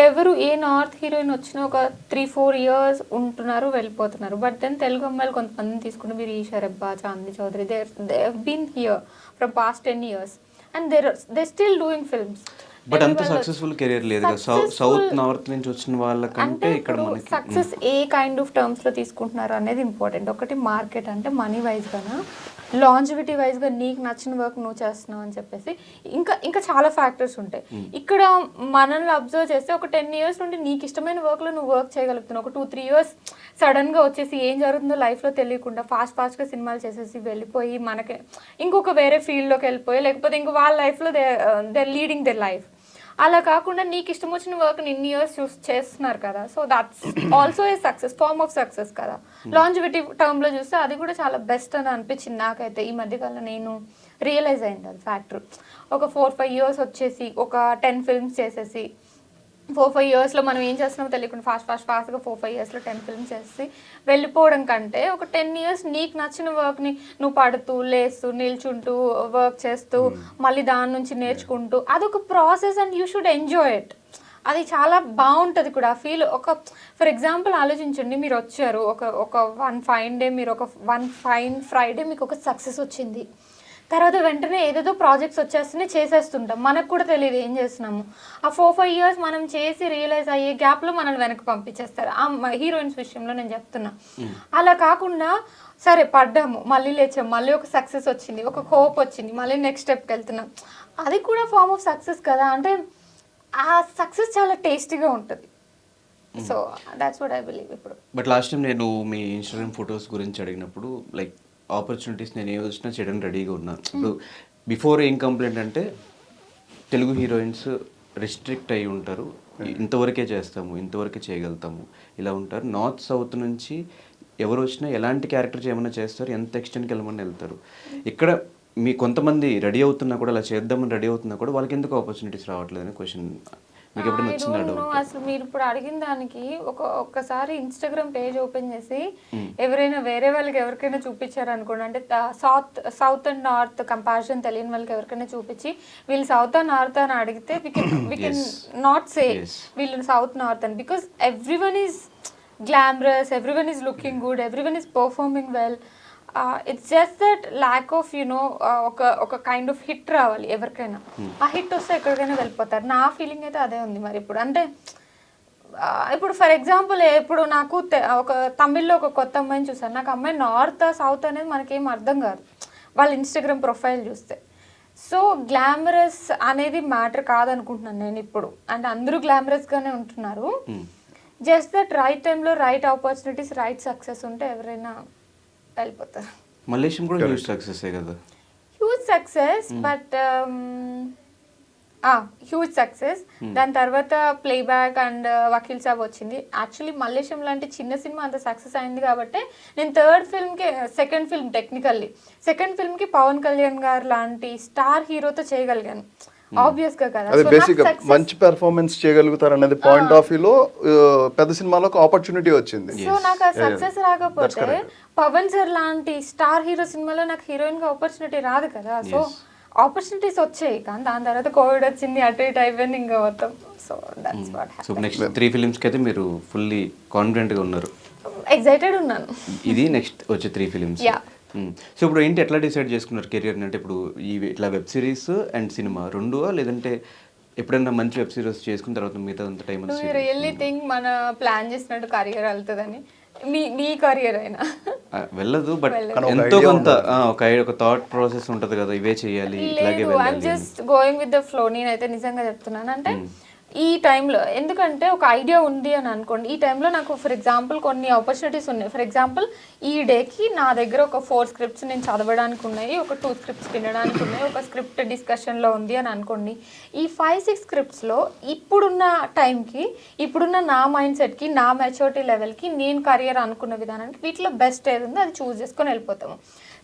ఎవరు ఏ నార్త్ హీరోయిన్ వచ్చినా ఒక 3-4 years ఉంటున్నారు, వెళ్ళిపోతున్నారు. బట్ దెన్ తెలుగు అమ్మాయిలు కొంతమందిని తీసుకుంటే మీరు Eesha Rebba, Chandini Chowdary, they been here from past 10 years and they still doing films. But అంత సక్సెస్ఫుల్ కెరీర్ లేదు కదా సౌత్ నార్త్ నుంచి వచ్చిన వాళ్ళకంటే ఇక్కడ మనకి success a kind of terms లో తీసుకుంటున్నారు అనేది ఇంపార్టెంట్. ఒకటి మార్కెట్ అంటే మనీ వైజ్ గానా, లాంజివిటీ వైజ్ గా నీకు నచ్చిన వర్క్ నువ్వు చేస్తున్నావు అని చెప్పేసి ఇంకా చాలా ఫ్యాక్టర్స్ ఉంటాయి. ఇక్కడ మనల్ని అబ్జర్వ్ చేస్తే ఒక 10 years నుండి నీకు ఇష్టమైన వర్క్ లో నువ్వు వర్క్ చేయగలుగుతున్నావు. ఒక 2-3 years సడన్ గా వచ్చేసి ఏం జరుగుతుందో లైఫ్ లో తెలియకుండా ఫాస్ట్ గా సినిమాలు చేసేసి వెళ్ళిపోయి మనకి ఇంకొక వేరే ఫీల్డ్ లోకి వెళ్ళిపోయి, లేకపోతే ఇంకో వాళ్ళ లైఫ్ లో దే లీడింగ్ దే లైఫ్. అలా కాకుండా నీకు ఇష్టం వచ్చిన వర్క్ ఇన్ని ఇయర్స్ చేస్తున్నారు కదా, so that's also a success, form of success కదా. లాంజివిటీ టర్మ్లో చూస్తే అది కూడా చాలా బెస్ట్ అని అనిపించింది నాకైతే. ఈ మధ్యకాలంలో నేను రియలైజ్ అయింది అది ఫ్యాక్టర్. ఒక 4-5 years వచ్చేసి ఒక 10 films చేసేసి 4-5 yearsలో మనం ఏం చేస్తున్నామో తెలియకుండా ఫాస్ట్గా 4-5 yearsలో 10 films చేసి వెళ్ళిపోవడం కంటే ఒక 10 years నీకు నచ్చిన వర్క్ని నువ్వు పడుతూ లేస్తూ నిల్చుంటూ వర్క్ చేస్తూ మళ్ళీ దాని నుంచి నేర్చుకుంటూ అదొక process and you should enjoy it. అది చాలా బాగుంటుంది కూడా ఆ ఫీల్. ఒక ఫర్ ఎగ్జాంపుల్ ఆలోచించండి, మీరు వచ్చారు ఒక వన్ ఫైన్ డే, మీరు ఒక వన్ ఫైన్ ఫ్రైడే మీకు ఒక సక్సెస్ వచ్చింది. తర్వాత వెంటనే ఏదేదో ప్రాజెక్ట్స్ వచ్చేస్తూనే చేసేస్తుంటాం, మనకు కూడా తెలియదు ఏం చేస్తున్నాము. ఆ 4-5 years మనం చేసి రియలైజ్ అయ్యే గ్యాప్లో మనల్ని వెనక్కి పంపించేస్తారు. ఆ హీరోయిన్స్ విషయంలో నేను చెప్తున్నా. అలా కాకుండా సరే పడ్డాము, మళ్ళీ లేచాము, మళ్ళీ ఒక సక్సెస్ వచ్చింది, ఒక హోప్ వచ్చింది, మళ్ళీ నెక్స్ట్ స్టెప్కి వెళ్తున్నాం. అది కూడా ఫార్మ్ ఆఫ్ సక్సెస్ కదా. అంటే ఆ సక్సెస్ చాలా టేస్టీగా ఉంటుంది. So that's what I believe. ఇప్పుడు బట్ లాస్ట్ టైం నేను మీ ఇన్స్టాగ్రామ్ ఫొటోస్ గురించి అడిగినప్పుడు లైక్ ఆపర్చునిటీస్ నేను ఏ వచ్చినా చేయడానికి రెడీగా ఉన్నాను. ఇప్పుడు బిఫోర్ ఏం కంప్లైంట్ అంటే తెలుగు హీరోయిన్స్ రిస్ట్రిక్ట్ అయి ఉంటారు, ఇంతవరకే చేస్తాము, ఇంతవరకే చేయగలుగుతాము, ఇలా ఉంటారు. నార్త్ సౌత్ నుంచి ఎవరు వచ్చినా ఎలాంటి క్యారెక్టర్ చేయమన్నా చేస్తారు, ఎంత ఎక్స్టెంట్కి వెళ్ళమని వెళ్తారు. ఇక్కడ మీ కొంతమంది రెడీ అవుతున్నా కూడా, అలా చేద్దామని రెడీ అవుతున్నా కూడా వాళ్ళకి ఎందుకు ఆపర్చునిటీస్ రావట్లేదు అనే క్వశ్చన్ మీకు ఎప్పుడైనా వచ్చిందా? అసలు మీరు ఇప్పుడు అడిగిన దానికి ఒక్కసారి ఇన్స్టాగ్రామ్ పేజ్ ఓపెన్ చేసి ఎవరైనా వేరే వాళ్ళకి ఎవరికైనా చూపించారు అనుకోండి, అంటే సౌత్ అండ్ నార్త్ కంపారిజన్ తెలియని వాళ్ళకి ఎవరికైనా చూపించి వీళ్ళు సౌత్ అండ్ నార్త్ అని అడిగితే we can not say వీళ్ళు సౌత్ నార్త్ అని, because everyone is glamorous, everyone is looking good, everyone is performing well. It's just that lack of ఒక కైండ్ ఆఫ్ హిట్ రావాలి ఎవరికైనా. ఆ హిట్ వస్తే ఎక్కడికైనా వెళ్ళిపోతారు. నా ఫీలింగ్ అయితే అదే ఉంది. మరి ఇప్పుడు అంటే ఇప్పుడు ఫర్ ఎగ్జాంపుల్ ఇప్పుడు నాకు ఒక తమిళ్లో ఒక కొత్త అమ్మాయిని చూసాను. నాకు అమ్మాయి నార్త్ సౌత్ అనేది మనకేం అర్థం కాదు వాళ్ళ ఇన్స్టాగ్రామ్ ప్రొఫైల్ చూస్తే. సో గ్లామరస్ అనేది మ్యాటర్ కాదనుకుంటున్నాను నేను ఇప్పుడు. అంటే అందరూ గ్లామరస్గానే ఉంటున్నారు. జస్ట్ దట్ రైట్ టైంలో రైట్ ఆపర్చునిటీస్, రైట్ సక్సెస్ ఉంటే ఎవరైనా వెళ్ళిపోతారు. మలేషియం కూడా హ్యూజ్ సక్సెస్ కదా. Huge success, but huge success. దాని తర్వాత ప్లేబ్యాక్ అండ్ వకీల్ సాబ్ వచ్చింది. యాక్చువల్లీ మలేషియం లాంటి చిన్న సినిమా అంత సక్సెస్ అయింది కాబట్టి నేను సెకండ్ ఫిల్మ్కి పవన్ కళ్యాణ్ గారు లాంటి స్టార్ హీరోతో చేయగలిగాను. ఆబ్వియస్ గా కదా, అదే బేసిక్ మంచి పెర్ఫార్మెన్స్ చేయగలుగుతారు అనేది పాయింట్ ఆఫ్ వ్యూలో పెద్ద సినిమాలో ఒక ఆపర్చునిటీ వచ్చింది. సో నాకు ఆ సక్సెస్ రాకపోతే పవన్ సార్ లాంటి స్టార్ హీరో సినిమాలో నాకు హీరోయిన్ గా ఆపర్చునిటీ రాదు కదా. సో ఆపర్చునిటీస్ వచ్చాయి, కానీ దాని తర్వాత కోవిడ్ వచ్చింది, అటు ఇటు అయిపోయింది ఇంకా మొత్తం. So that's what happened. So next 3 films కి అయితే మీరు ఫుల్లీ కాన్ఫిడెంట్గా ఉన్నారు? ఎక్సైటెడ్ ఉన్నాను. ఇది నెక్స్ట్ వచ్చే 3 films. సో ఇప్పుడు ఏంటి, ఎట్లా డిసైడ్ చేసుకున్నారు కెరియర్ అంటే? ఇప్పుడు ఇట్లా వెబ్ సిరీస్ అండ్ సినిమా రెండూ, లేదంటే ఎప్పుడైనా మంచి వెబ్ సిరీస్ చేసుకున్న తర్వాత మిగతా అంత టైం రియల్లీ థింక్ మన ప్లాన్ చేసినట్టు కెరియర్ వెళ్తుందని? మీ కెరియర్ అయినా వెళ్ళదు, బట్ ఎంతో కొంత ఒక థాట్ ప్రాసెస్ ఉంటుంది కదా, ఇవే చేయాలి, ఇట్లాగే వెళ్ళాలి. Just going with the flow. నేనైతే నిజంగా చెప్తున్నాను, అంటే ఈ టైంలో ఎందుకంటే ఒక ఐడియా ఉంది అని అనుకోండి, ఈ టైంలో నాకు ఫర్ ఎగ్జాంపుల్ కొన్ని ఆపర్చునిటీస్ ఉన్నాయి. ఫర్ ఎగ్జాంపుల్ ఈ డేకి నా దగ్గర ఒక 4 స్క్రిప్ట్స్ నేను చదవడానికి ఉన్నాయి, ఒక 2 స్క్రిప్ట్స్ వినడానికి ఉన్నాయి, ఒక స్క్రిప్ట్ డిస్కషన్లో ఉంది అని అనుకోండి. ఈ 5-6 స్క్రిప్ట్స్లో ఇప్పుడున్న టైంకి, ఇప్పుడున్న నా మైండ్ సెట్కి, నా మెచ్యూరిటీ లెవెల్కి, నేను కెరియర్ అనుకున్న విధానానికి వీటిలో బెస్ట్ ఏది ఉందో అది చూస్ చేసుకొని వెళ్ళిపోతాము.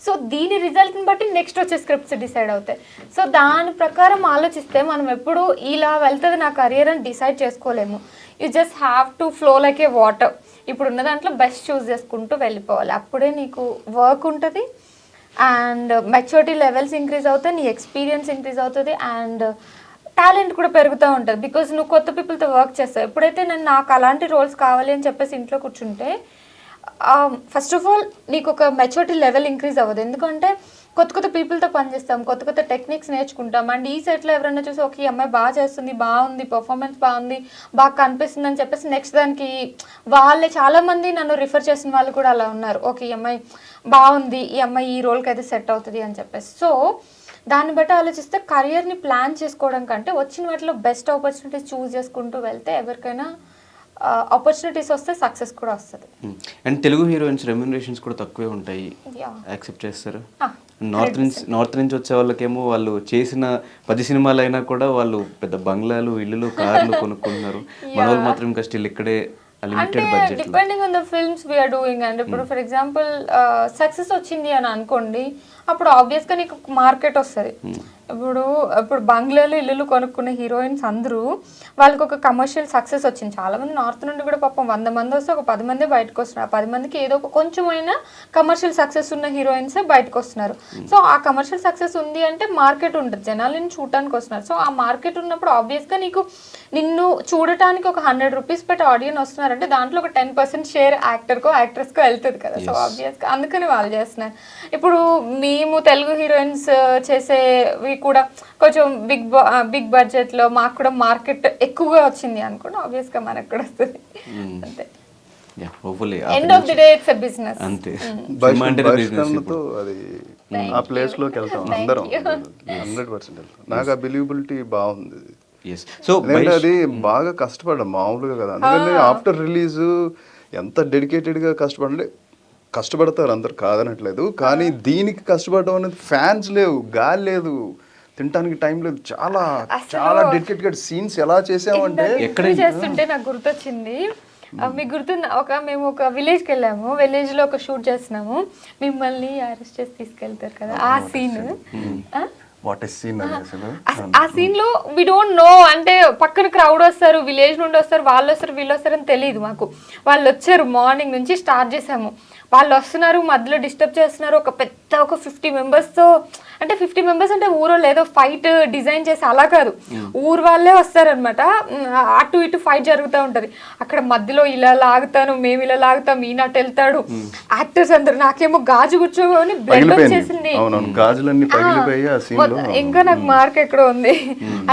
సో దీని రిజల్ట్ని బట్టి నెక్స్ట్ వచ్చే స్క్రిప్ట్స్ డిసైడ్ అవుతాయి. సో దాని ప్రకారం ఆలోచిస్తే మనం ఎప్పుడు ఇలా వెళ్తుంది నా కెరియర్ అని డిసైడ్ చేసుకోలేము. You just have to flow like A water. ఇప్పుడు ఉన్న దాంట్లో బెస్ట్ చూస్ చేసుకుంటూ వెళ్ళిపోవాలి. అప్పుడే నీకు వర్క్ ఉంటుంది అండ్ మెచ్యూరిటీ లెవెల్స్ ఇంక్రీజ్ అవుతాయి, నీ ఎక్స్పీరియన్స్ ఇంక్రీజ్ అవుతుంది అండ్ టాలెంట్ కూడా పెరుగుతూ ఉంటుంది. బికాజ్ నువ్వు కొత్త పీపుల్తో వర్క్ చేస్తావు. ఎప్పుడైతే నాకు అలాంటి రోల్స్ కావాలి అని చెప్పేసి ఇంట్లో కూర్చుంటే ఫస్ట్ ఆఫ్ ఆల్ నీకు ఒక మెచ్యూరిటీ లెవెల్ ఇంక్రీజ్ అవ్వదు. ఎందుకంటే కొత్త కొత్త పీపుల్తో పనిచేస్తాం, కొత్త కొత్త టెక్నిక్స్ నేర్చుకుంటాం. అండ్ ఈ సెట్లో ఎవరైనా చూసి ఓకే ఈ అమ్మాయి బాగా చేస్తుంది, బాగుంది, పర్ఫార్మెన్స్ బాగుంది, బాగా కనిపిస్తుంది అని చెప్పేసి నెక్స్ట్ దానికి వాళ్ళే చాలామంది నన్ను రిఫర్ చేసిన వాళ్ళు కూడా అలా ఉన్నారు. ఓకే ఈ అమ్మాయి బాగుంది, ఈ అమ్మాయి ఈ రోల్కి అయితే సెట్ అవుతుంది అని చెప్పేసి. సో దాన్ని బట్టి ఆలోచిస్తే కెరియర్ని ప్లాన్ చేసుకోవడం కంటే వచ్చిన వాటిలో బెస్ట్ ఆపర్చునిటీస్ చూస్ చేసుకుంటూ వెళ్తే ఎవరికైనా ఆపర్చునిటీస్ వస్తే సక్సెస్ కూడా వస్తుంది. అండ్ తెలుగు హీరోయిన్స్ రెమ్యునరేషన్స్ కూడా తక్కువే ఉంటాయి, యాక్సెప్ట్ చేస్తారు. నార్త్ నుంచి వచ్చే వాళ్ళకేమో వాళ్ళు చేసిన 10 సినిమాలు అయినా కూడా వాళ్ళు పెద్ద బంగ్లాలు, ఇల్లులు, కార్లు కొనుక్కుంటున్నారు. మన వాళ్ళు మాత్రం ఇంకా స్టిల్ ఇక్కడే limited budget. Depending on the films we're doing. And ఇప్పుడు ఫర్ ఎగ్జాంపుల్ సక్సెస్ వచ్చింది అని అనుకోండి, అప్పుడు ఆబ్వియస్గా నీకు మార్కెట్ వస్తుంది. ఇప్పుడు బంగ్లాలు, ఇల్లులు కొనుక్కునే హీరోయిన్స్ అందరూ వాళ్ళకి ఒక కమర్షియల్ సక్సెస్ వచ్చింది. చాలామంది నార్త్ నుండి కూడా పాపం 100 మంది వస్తే ఒక 10 మంది బయటకు వస్తున్నారు. ఆ 10 మందికి ఏదో ఒక కొంచెమైనా కమర్షియల్ సక్సెస్ ఉన్న హీరోయిన్సే బయటకు వస్తున్నారు. సో ఆ కమర్షియల్ సక్సెస్ ఉంది అంటే మార్కెట్ ఉంటుంది, జనాలను చూడటానికి వస్తున్నారు. సో ఆ మార్కెట్ ఉన్నప్పుడు ఆబ్వియస్గా నిన్ను చూడటానికి ఒక 100 రూపీస్ పెట్టి ఆడియన్స్ వస్తున్నారంటే దాంట్లో ఒక 10% షేర్ యాక్టర్కో యాక్ట్రెస్కో వెళ్తుంది కదా. సో ఆబ్వియస్గా అందుకని వాళ్ళు చేస్తున్నారు. ఇప్పుడు మేము తెలుగు హీరోయిన్స్ చేసేవి కూడా కొంచెం బిగ్ బడ్జెట్లో మాకు కూడా మార్కెట్ ఎక్కువగా వచ్చింది అనుకోండి, ఆబ్వియస్గా మనకు కూడా వస్తుంది. అంతే, end of the day it's a business. అంతే, బహిష్కరణతో అది ఆ ప్లేస్ లోకి వెళ్తాం అందరం 100% వెళ్తాం. నాకు ఆ బిలీవబిలిటీ బాగుంది. సో అది బాగా కష్టపడ్డాం మామూలుగా కదా. అందుకని ఆఫ్టర్ రిలీజ్ ఎంత డెడికేటెడ్గా కష్టపడతారు అందరు కాదనట్లేదు. కానీ దీనికి కష్టపడడం అనేది ఫ్యాన్స్ లేవు, గాలి లేదు, తినడానికి టైం లేదు. చాలా చాలా డెడికేటెడ్ సీన్స్ ఎలా చేసామంటే ఎక్కడ చేస్తుంటే నాకు గుర్తొచ్చింది. మీకు గుర్తుంది, మేము ఒక విలేజ్కి వెళ్ళాము, విలేజ్లో ఒక షూట్ చేస్తున్నాము, మిమ్మల్ని అరెస్ట్ చేసి తీసుకెళ్తారు కదా, ఆ సీన్. ఆ సీన్ లో వి డోంట్ నో, అంటే పక్కన క్రౌడ్ వస్తారు, విలేజ్ నుండి వస్తారు, వాళ్ళు వస్తారు, వీళ్ళు వస్తారు అని తెలియదు మాకు. వాళ్ళు వచ్చారు, మార్నింగ్ నుంచి స్టార్ట్ చేసాము, వాళ్ళు వస్తున్నారు, మధ్యలో డిస్టర్బ్ చేస్తున్నారు. ఒక 50 మెంబర్స్తో, అంటే 50 మెంబర్స్ అంటే ఊరో లేదో ఫైట్ డిజైన్ చేసి అలా కాదు, ఊరు వాళ్ళే వస్తారనమాట. అటు ఇటు ఫైట్ జరుగుతూ ఉంటుంది. అక్కడ మధ్యలో ఇలా లాగుతాను, మేము ఇలా లాగుతాం, ఈనాటి వెళ్తాడు, యాక్టర్స్ అందరు. నాకేమో గాజు కూర్చోని బ్లడ్ వచ్చేసింది, ఇంకా నాకు మార్క్ ఎక్కడో ఉంది.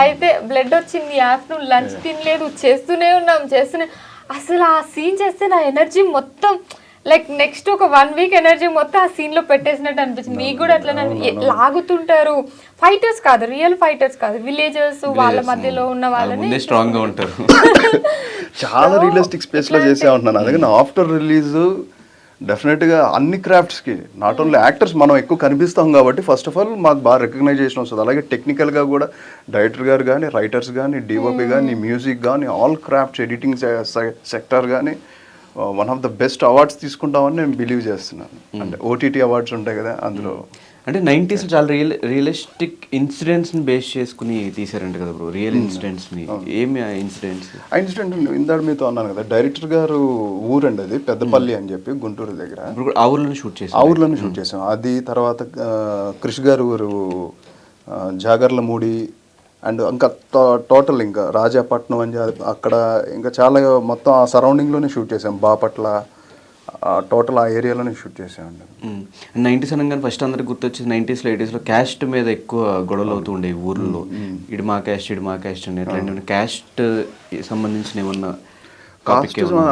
అయితే బ్లడ్ వచ్చింది, ఆఫ్టర్నూన్ లంచ్ తినలేదు, చేస్తూనే ఉన్నాం. అసలు ఆ సీన్ చేస్తే నా ఎనర్జీ మొత్తం లైక్ నెక్స్ట్ ఒక 1 వీక్ ఎనర్జీ మొత్తం ఆ సీన్ లో పెట్టేసినట్టు అనిపించింది. మీకు కూడా అట్లా లాగుతుంటారు, ఫైటర్స్ కాదు, రియల్ ఫైటర్స్ కాదు, విలేజర్స్, వాళ్ళ మధ్యలో ఉన్న వాళ్ళని స్ట్రాంగ్ గా ఉంటారు. చాలా రియలిస్టిక్ స్పేస్ లో చేసే ఉంటున్నాను. అందుకని ఆఫ్టర్ రిలీజ్ డెఫినెట్గా అన్ని క్రాఫ్ట్స్కి నాట్ ఓన్లీ యాక్టర్స్ మనం ఎక్కువ కనిపిస్తాం కాబట్టి ఫస్ట్ ఆఫ్ ఆల్ మాకు బాగా రికగ్నైజేషన్ వస్తుంది. అలాగే టెక్నికల్గా కూడా డైరెక్టర్ గారు కానీ, రైటర్స్ కానీ, డిఓపి కానీ, మ్యూజిక్ కానీ, ఆల్ క్రాఫ్ట్స్, ఎడిటింగ్ సెక్టర్ కానీ one of the best awards తీసుకుంటామని నేను బిలీవ్ చేస్తున్నాను. అంటే ఓటీటీ అవార్డ్స్ ఉంటాయి కదా, అందులో అంటే 90s చాలా రియలిస్టిక్ ఇన్సిడెంట్స్ ని బేస్ చేసుకుని తీసారంట కదా బ్రో, రియల్ ఇన్సిడెంట్స్ ని. ఏమి ఆ ఇన్సిడెంట్స్? ఆ ఇన్సిడెంట్ ఇందాక మీతో అన్నాను కదా, డైరెక్టర్ గారు ఊరండి అది, పెద్దపల్లి అని చెప్పి గుంటూరు దగ్గర. ఆ ఊర్లోనే షూట్ చేసాం. అది తర్వాత కృషి గారు ఊరు జాగర్లమూడి, అండ్ ఇంకా టోటల్ ఇంకా రాజాపట్నం అని అక్కడ ఇంకా చాలా మొత్తం ఆ సరౌండింగ్లోనే షూట్ చేసాం. బాపట్ల టోటల్ ఆ ఏరియాలోనే షూట్ చేసామండి. 90s అనగానే ఫస్ట్ అందరికి గుర్తొచ్చింది 90s లో 80s లో క్యాస్ట్ మీద ఎక్కువ గొడవలు అవుతూ ఉండే ఊర్లో. ఇడు మా క్యాస్ట్ అని ఎట్లా క్యాస్ట్ సంబంధించిన ఏమన్నా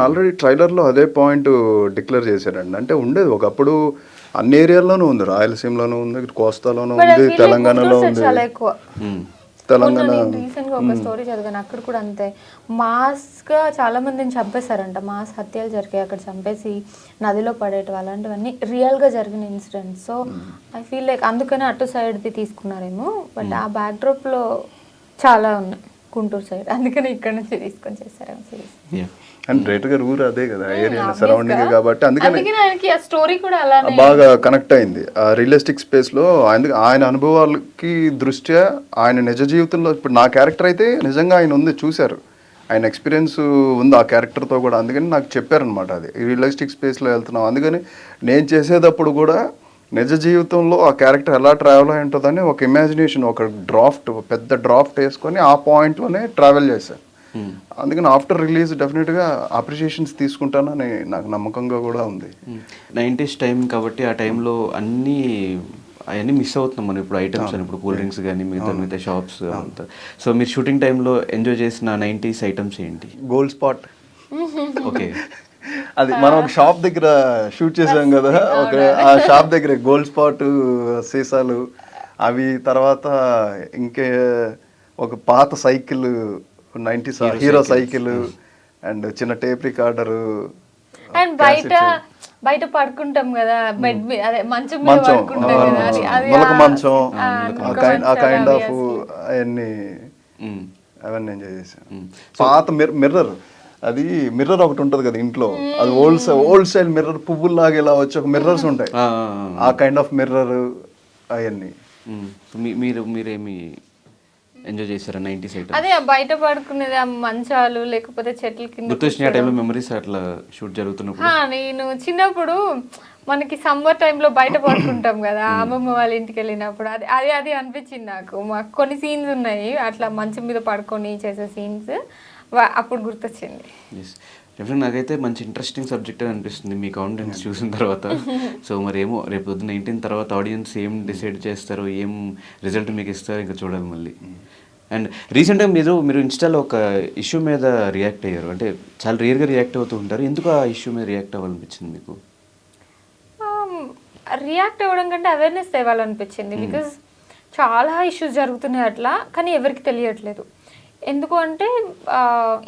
ఆల్రెడీ ట్రైలర్లో అదే పాయింట్ డిక్లేర్ చేశారండి. అంటే ఉండేది ఒకప్పుడు అన్ని ఏరియాల్లోనూ ఉంది, రాయలసీమలోనూ ఉంది, కోస్తాలోనూ ఉంది, తెలంగాణలో ఉంది. తెలంగాణ నేను రీసెంట్ గా ఒక స్టోరీ చదివాను, అక్కడ కూడా అంతే మాస్ గా చాలా మందిని చంపేశారంట, మాస్ హత్యలు జరిగాయి అక్కడ, చంపేసి నదిలో పడేయటం అలాంటివన్నీ రియల్ గా జరిగిన incidents. So I feel like అందుకనే అటు సైడ్ ది తీసుకున్నారేమో, బట్ ఆ బ్యాక్ డ్రాప్ లో చాలా ఉన్నాయి గుంటూరు సైడ్, అందుకని ఇక్కడ నుంచి తీసుకొని చేస్తారేమో సిరీస్. అండ్ డైరెక్టర్ గారు ఊరు అదే కదా, ఏరియా సరౌండింగ్ కాబట్టి అందుకని ఆయనకి ఆ స్టోరీ కూడా అలానే బాగా కనెక్ట్ అయింది ఆ రియలిస్టిక్ స్పేస్ లో. ఆయన అనుభవాలకి దృష్ట్యా ఆయన నిజ జీవితంలో ఇప్పుడు నా క్యారెక్టర్ అయితే నిజంగా ఆయన ఉంది, చూశారు, ఆయన ఎక్స్పీరియన్స్ ఉంది ఆ క్యారెక్టర్తో కూడా, అందుకని నాకు చెప్పారనమాట అది రియలిస్టిక్ స్పేస్లో వెళ్తున్నాం. అందుకని నేను చేసేటప్పుడు కూడా నిజ జీవితంలో ఆ క్యారెక్టర్ ఎలా ట్రావెల్ అయి ఉంటుందని ఒక ఇమాజినేషన్, ఒక డ్రాఫ్ట్, పెద్ద డ్రాఫ్ట్ వేసుకొని ఆ పాయింట్లోనే ట్రావెల్ చేశాను. అందుకని ఆఫ్టర్ రిలీజ్ డెఫినెట్గా అప్రిషియేషన్స్ తీసుకుంటానని నాకు నమ్మకంగా కూడా ఉంది. 90s టైం కాబట్టి ఆ టైంలో అవన్నీ మిస్ అవుతున్నాం మనం ఇప్పుడు, ఐటమ్స్ అని ఇప్పుడు కూల్ డ్రింక్స్ కానీ మిగతా షాప్స్ అంతా. సో మీరు షూటింగ్ టైంలో ఎంజాయ్ చేసిన 90s ఐటమ్స్ ఏంటి? గోల్డ్ స్పాట్, ఓకే, అది మనం ఒక షాప్ దగ్గర షూట్ చేసాం కదా, ఒక ఆ షాప్ దగ్గర గోల్డ్ స్పాట్ సీసాలు అవి, తర్వాత ఇంకే ఒక పాత cycle 90s hero cycle and చిన్న టేప్ రికార్డర్. అండ్ బయట పడుకుంటాం కదా, బెడ్ అదే మంచం మీద పడుకుంటాం కదా, అది మొలక మంచం, ఆ కైండ్ ఆఫ్ అవన్నీ ఎంజాయ్ చేశాను. పాత మిర్రర్, అది మిర్రర్ ఒకటి ఉంటుంది కదా ఇంట్లో, అది ఓల్డ్ స్టైల్ మిర్రర్, పువ్వుల్లాగా ఇలా వచ్చి ఒక మిర్రర్స్ ఉంటాయి, ఆ కైండ్ ఆఫ్ మిర్రర్ అవన్నీ. మీరేమి ఎంజాయ్ చేశారా 90s ఐటమ్? అదే బయట పడుకునేది, ఆ మంచాలు లేకపోతే చెట్ల కింద గుర్తొచ్చిన టైంలో మెమరీస్ అట్లా షూట్ జరుగుతున్నప్పుడు? నేను చిన్నప్పుడు మనకి సమ్మర్ టైంలో బయట పడుకుంటాం కదా, అమ్మమ్మ వాళ్ళ ఇంటికి వెళ్ళినప్పుడు అది అనిపించింది నాకు. మాకు కొన్ని సీన్స్ ఉన్నాయి అట్లా మంచం మీద పడుకొని చేసే సీన్స్, అప్పుడు గుర్తొచ్చింది. డెఫినెట్ నాకైతే మంచి ఇంట్రెస్టింగ్ సబ్జెక్ట్ అని అనిపిస్తుంది మీ కాంటెంట్స్ చూసిన తర్వాత. సో మరేమో రేపు పొద్దున్న 19 తర్వాత ఆడియన్స్ ఏం డిసైడ్ చేస్తారో, ఏం రిజల్ట్ మీకు ఇస్తారో ఇంకా చూడాలి మళ్ళీ. అండ్ రీసెంట్గా మీరు ఇన్స్టాలో ఒక ఇష్యూ మీద రియాక్ట్ అయ్యారు, అంటే చాలా రియర్గా రియాక్ట్ అవుతూ ఉంటారు, ఎందుకు ఆ ఇష్యూ మీద రియాక్ట్ అవ్వాలనిపించింది మీకు? రియాక్ట్ అవ్వడం కంటే అవేర్నెస్ తేవాలనిపించింది, బికాజ్ చాలా ఇష్యూస్ జరుగుతున్నాయి అట్లా, కానీ ఎవరికి తెలియట్లేదు. ఎందుకు అంటే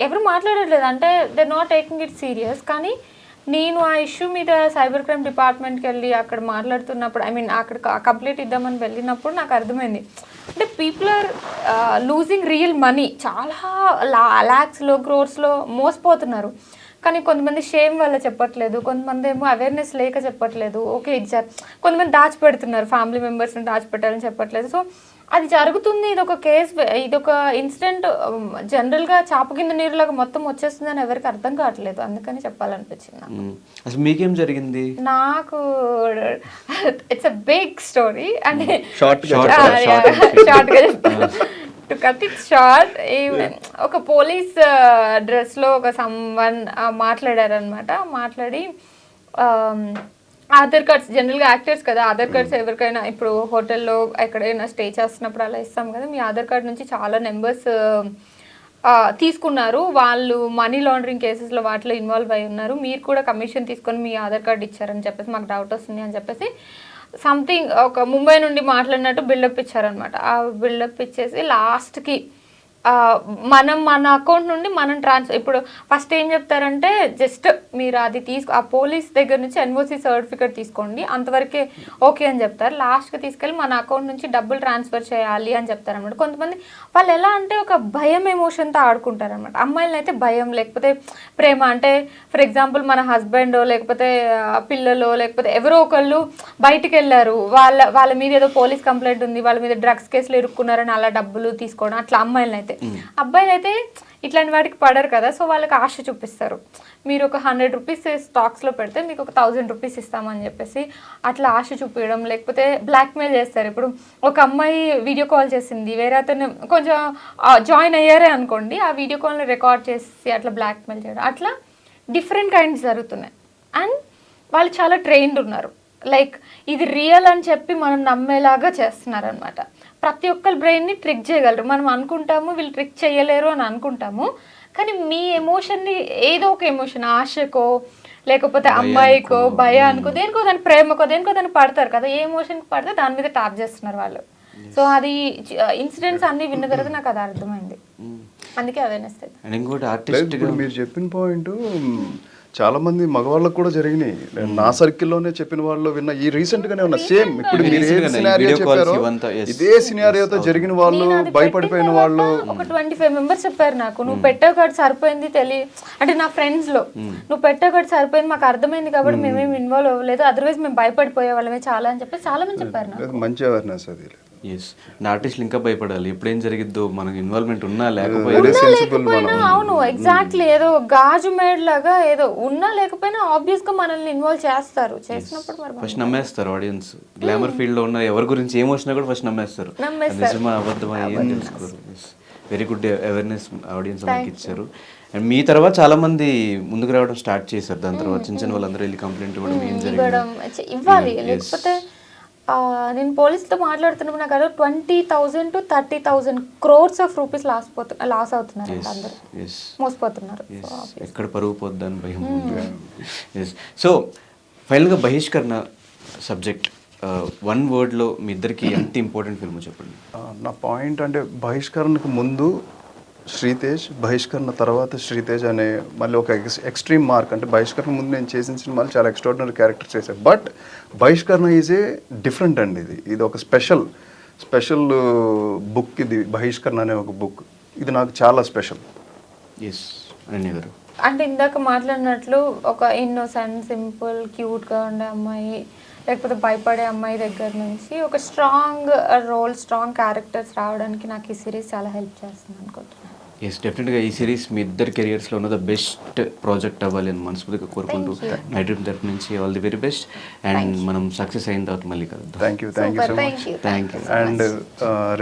ఎవరు మాట్లాడట్లేదు, అంటే they not taking it serious. కానీ నేను ఆ ఇష్యూ మీద సైబర్ క్రైమ్ డిపార్ట్మెంట్కి వెళ్ళి అక్కడ మాట్లాడుతున్నప్పుడు, ఐ మీన్ అక్కడ కంప్లీట్ ఇద్దామని వెళ్ళినప్పుడు నాకు అర్థమైంది, అంటే people are losing real money, చాలా ల్యాక్స్లో క్రోర్స్లో మోసపోతున్నారు. కానీ కొంతమంది షేమ్ వల్ల చెప్పట్లేదు, కొంతమంది ఏమో అవేర్నెస్ లేక చెప్పట్లేదు. ఓకే ఇచ్చారు, కొంతమంది దాచిపెడుతున్నారు, ఫ్యామిలీ మెంబర్స్ని దాచిపెట్టాలని చెప్పట్లేదు. సో అది జరుగుతుంది, ఇదొక కేసు, ఇదొక ఇన్సిడెంట్ జనరల్గా చాప కింద నీరులాగా మొత్తం వచ్చేస్తుందని ఎవరికి అర్థం కావట్లేదు, అందుకని చెప్పాలనిపించింది నాకు. అసలు మీకేం జరిగింది? నాకు ఇట్స్ అ బిగ్ స్టోరీ, అంటే షార్ట్గా చెప్తాను. టు కట్ ఇట్ షార్ట్, ఒక పోలీస్ డ్రెస్లో ఒక సమ్వన్ మాట్లాడారనమాట. మాట్లాడి ఆధార్ కార్డ్స్, జనరల్గా యాక్టర్స్ కదా, ఆధార్ కార్డ్స్ ఎవరికైనా ఇప్పుడు హోటల్లో ఎక్కడైనా స్టే చేస్తున్నప్పుడు అలా ఇస్తాం కదా, మీ ఆధార్ కార్డ్ నుంచి చాలా నెంబర్స్ తీసుకున్నారు, వాళ్ళు మనీ లాండరింగ్ కేసెస్లో వాటిలో ఇన్వాల్వ్ అయి ఉన్నారు, మీరు కూడా కమిషన్ తీసుకొని మీ ఆధార్ కార్డ్ ఇచ్చారని చెప్పేసి మాకు డౌట్ వస్తుంది అని చెప్పేసి సంథింగ్ ఒక ముంబై నుండి మాట్లాడినట్టు బిల్డప్ ఇచ్చారనమాట. ఆ బిల్డప్ ఇచ్చేసి లాస్ట్కి మన అకౌంట్ నుండి మనం ఇప్పుడు ఫస్ట్ ఏం చెప్తారంటే, జస్ట్ మీరు అది ఆ పోలీస్ దగ్గర నుంచి ఎన్ఓసి సర్టిఫికేట్ తీసుకోండి, అంతవరకే ఓకే అని చెప్తారు. లాస్ట్కి తీసుకెళ్ళి మన అకౌంట్ నుంచి డబ్బులు ట్రాన్స్ఫర్ చేయాలి అని చెప్తారనమాట. కొంతమంది వాళ్ళు ఎలా అంటే ఒక భయం ఎమోషన్తో ఆడుకుంటారనమాట. అమ్మాయిలను అయితే భయం, లేకపోతే ప్రేమ, అంటే ఫర్ ఎగ్జాంపుల్ మన హస్బెండ్ లేకపోతే పిల్లలు లేకపోతే ఎవరో ఒకళ్ళు బయటికి వెళ్ళారు, వాళ్ళ మీద ఏదో పోలీస్ కంప్లైంట్ ఉంది, వాళ్ళ మీద డ్రగ్స్ కేసులు ఇరుక్కున్నారని అలా డబ్బులు తీసుకోవడం, అట్లా అమ్మాయిలను అయితే. అబ్బాయిలు అయితే ఇట్లాంటి వాటికి పడరు కదా, సో వాళ్ళకి ఆశ చూపిస్తారు, మీరు ఒక 100 రూపీస్ స్టాక్స్లో పెడితే మీకు ఒక 1000 రూపీస్ ఇస్తామని చెప్పేసి అట్లా ఆశ చూపించడం, లేకపోతే బ్లాక్మెయిల్ చేస్తారు. ఇప్పుడు ఒక అమ్మాయి వీడియో కాల్ చేసింది, వేరే అతను కొంచెం జాయిన్ అయ్యారే అనుకోండి, ఆ వీడియో కాల్ని రికార్డ్ చేసి అట్లా బ్లాక్మెయిల్ చేయడం, అట్లా డిఫరెంట్ కైండ్స్ జరుగుతున్నాయి. అండ్ వాళ్ళు చాలా ట్రైన్డ్ ఉన్నారు, లైక్ ఇది రియల్ అని చెప్పి మనం నమ్మేలాగా చేస్తున్నారు అనమాట. ప్రతి ఒక్కరి బ్రెయిన్ని ట్రిక్ చేయగలరు. మనం అనుకుంటాము వీళ్ళు ట్రిక్ చేయలేరు అని అనుకుంటాము, కానీ మీ ఎమోషన్ని, ఏదో ఒక ఎమోషన్, ఆశకో లేకపోతే అమ్మాయికో భయానికో దేనికో దాని ప్రేమకో దేనికో దాన్ని పడతారు కదా, ఏ ఎమోషన్కి పడితే దాని మీద టాప్ చేస్తున్నారు వాళ్ళు. సో అది ఇన్సిడెంట్స్ అన్ని విన్న తర్వాత నాకు అది అర్థమైంది, అందుకే అవేర్నెస్. అండ్ ఇంకోటి లేదు, ఆర్టిస్ట్ ఇప్పుడు మీరు చెప్పిన పాయింట్ చాలా మంది మగవాళ్ళకు కూడా జరిగినాయి. నా సర్కిల్లోనే చెప్పిన వాళ్ళు విన్న ఈ రీసెంట్ గానే ఉన్న సేమ్ ఇప్పుడు మీరు ఏ సినారియో చెప్పారో ఇదే సినారియోతో జరిగిన వాళ్ళు భయపడిపోయిన వాళ్ళు ఒక 25 మెంబర్స్ చెప్పారు నాకు, నువ్వు పెట్టావు కాబట్టి సరిపోయింది అంటే నా ఫ్రెండ్స్ లో నువ్వు పెట్టావు కాబట్టి సరిపోయింది, మాకు అర్థమైంది కాబట్టి మేమేమి ఇన్వాల్వ్ అవ్వలేదు, అదర్వైజ్ మేము భయపడిపోయే వాళ్ళమే చాలా అని చెప్పి చాలా మంది చెప్పారు నాకు. మంచి అవేర్నెస్ అది. ఎస్, ఆర్టిస్టులు ఇంకా భయపడాలి, ఎప్పుడేం జరిగిద్దో మనకు ఇన్వాల్వ్మెంట్ ఉన్నా లేకపోయినా. అవును, ఎగ్జాక్ట్లీ. ఏదో గాజు మేడ్ లాగా ఏదో ఉన్నా లేకపోయినా ఆబ్వియస్ గా మనల్ని ఇన్వాల్వ్ చేస్తారు. చేసినప్పుడు మరి ఫస్ట్ నమ్మేస్తారు ఆడియన్స్. గ్లామర్ ఫీల్డ్ లో ఉన్న ఎవరి గురించి ఏం వచ్చినా కూడా ఫస్ట్ నమ్మేస్తారు, నిజమా అబద్ధమా ఏం తెలుసుకోరు. వెరీ గుడ్ అవేర్నెస్ ఆడియన్స్ మనకి ఇచ్చారు. అండ్ మీ తర్వాత చాలా మంది ముందుకు రావడం స్టార్ట్ చేశారు. దాని తర్వాత చిన్న చిన్న వాళ్ళందరూ వెళ్ళి కంప్లైంట్ ఇవ్వడం ఏం జరిగింది ఇవ్వాలి. లేకపోతే నేను పోలీసుతో మాట్లాడుతున్నప్పుడు నాకు అదో 20,000 to 30,000 crores of rupees loss అవుతున్నారు, అందరూ మోసపోతున్నారు. ఎక్కడ పరుగు పోద్దని భయం. సో ఫైనల్గా బహిష్కరణ సబ్జెక్ట్ వన్ వర్డ్లో మీ ఇద్దరికి ఎంత ఇంపార్టెంట్ ఫిల్మ్ చెప్పండి. నా పాయింట్ అంటే బహిష్కరణకు ముందు శ్రీతేజ్, బహిష్కరణ తర్వాత శ్రీతేజ్ అనే మళ్ళీ ఒక ఎక్స్ట్రీమ్ మార్క్. అంటే బహిష్కరణ ముందు నేను చేసిన సినిమాలు చాలా ఎక్స్ట్రాడినరీ క్యారెక్టర్స్ చేశాను, బట్ బహిష్కరణ ఈజ్ ఏ డిఫరెంట్ అండి. ఇది ఒక స్పెషల్ బుక్. ఇది బహిష్కరణ అనే ఒక బుక్, ఇది నాకు చాలా స్పెషల్. ఎస్ అనన్య గారు. అంటే ఇందాక మాట్లాడినట్లు ఒక ఇన్నోసెంట్, సింపుల్, క్యూట్గా ఉండే అమ్మాయి, లేకపోతే భయపడే అమ్మాయి దగ్గర నుంచి ఒక స్ట్రాంగ్ రోల్, స్ట్రాంగ్ క్యారెక్టర్స్ రావడానికి నాకు ఈ సిరీస్ చాలా హెల్ప్ చేస్తుంది అనుకుంటున్నాను. ఎస్, డెఫినెట్గా ఈ సిరీస్ మీ ఇద్దరు కెరియర్స్లో ఉన్న ద బెస్ట్ ప్రాజెక్ట్ అవ్వాలి అని మనస్ఫూర్తిగా కోరుకుంటూ మై డ్రీమ్ తరఫు నుంచి all the very best. And మనం సక్సెస్ అయిన తర్వాత మళ్ళీ కలుద్దాం. Thank you so much. Thank you. And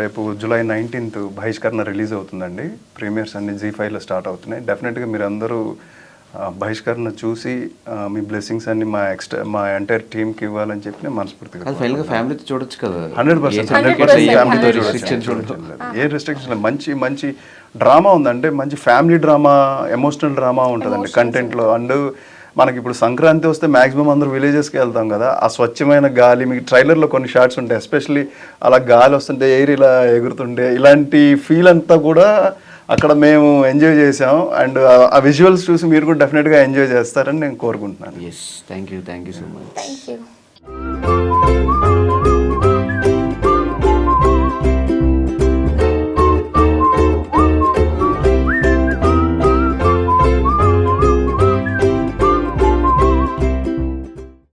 రేపు July 19th బహిష్కరణ రిలీజ్ అవుతుందండి. ప్రీమియర్స్ అన్ని ZEE5లో స్టార్ట్ అవుతున్నాయి. డెఫినెట్గా మీరు అందరూ బహిష్కరణ చూసి మీ బ్లెస్సింగ్స్ అన్ని మా ఎంటైర్ టీమ్కి ఇవ్వాలని చెప్పి నేను మనస్ఫూర్తిగా. ఫైనల్గా ఫ్యామిలీతో చూడొచ్చు కదా. 100% ఏ రిస్ట్రిక్షన్ లేదు. మంచి డ్రామా ఉందంటే మంచి ఫ్యామిలీ డ్రామా, ఎమోషనల్ డ్రామా ఉంటుందండి కంటెంట్లో. అండ్ మనకి ఇప్పుడు సంక్రాంతి వస్తే మ్యాక్సిమం అందరూ విలేజెస్కి వెళ్తాం కదా, ఆ స్వచ్ఛమైన గాలి, మీకు ట్రైలర్లో కొన్ని షార్ట్స్ ఉంటాయి, ఎస్పెషల్లీ అలా గాలి వస్తుంటే ఎయిర్ ఇలా ఎగురుతుంటే ఇలాంటి ఫీల్ అంతా కూడా అక్కడ మేము ఎంజాయ్ చేసాం. అండ్ ఆ విజువల్స్ చూసి మీరు కూడా డెఫినెట్గా ఎంజాయ్ చేస్తారని నేను కోరుకుంటున్నాను. Yes, thank you so much. Thank you.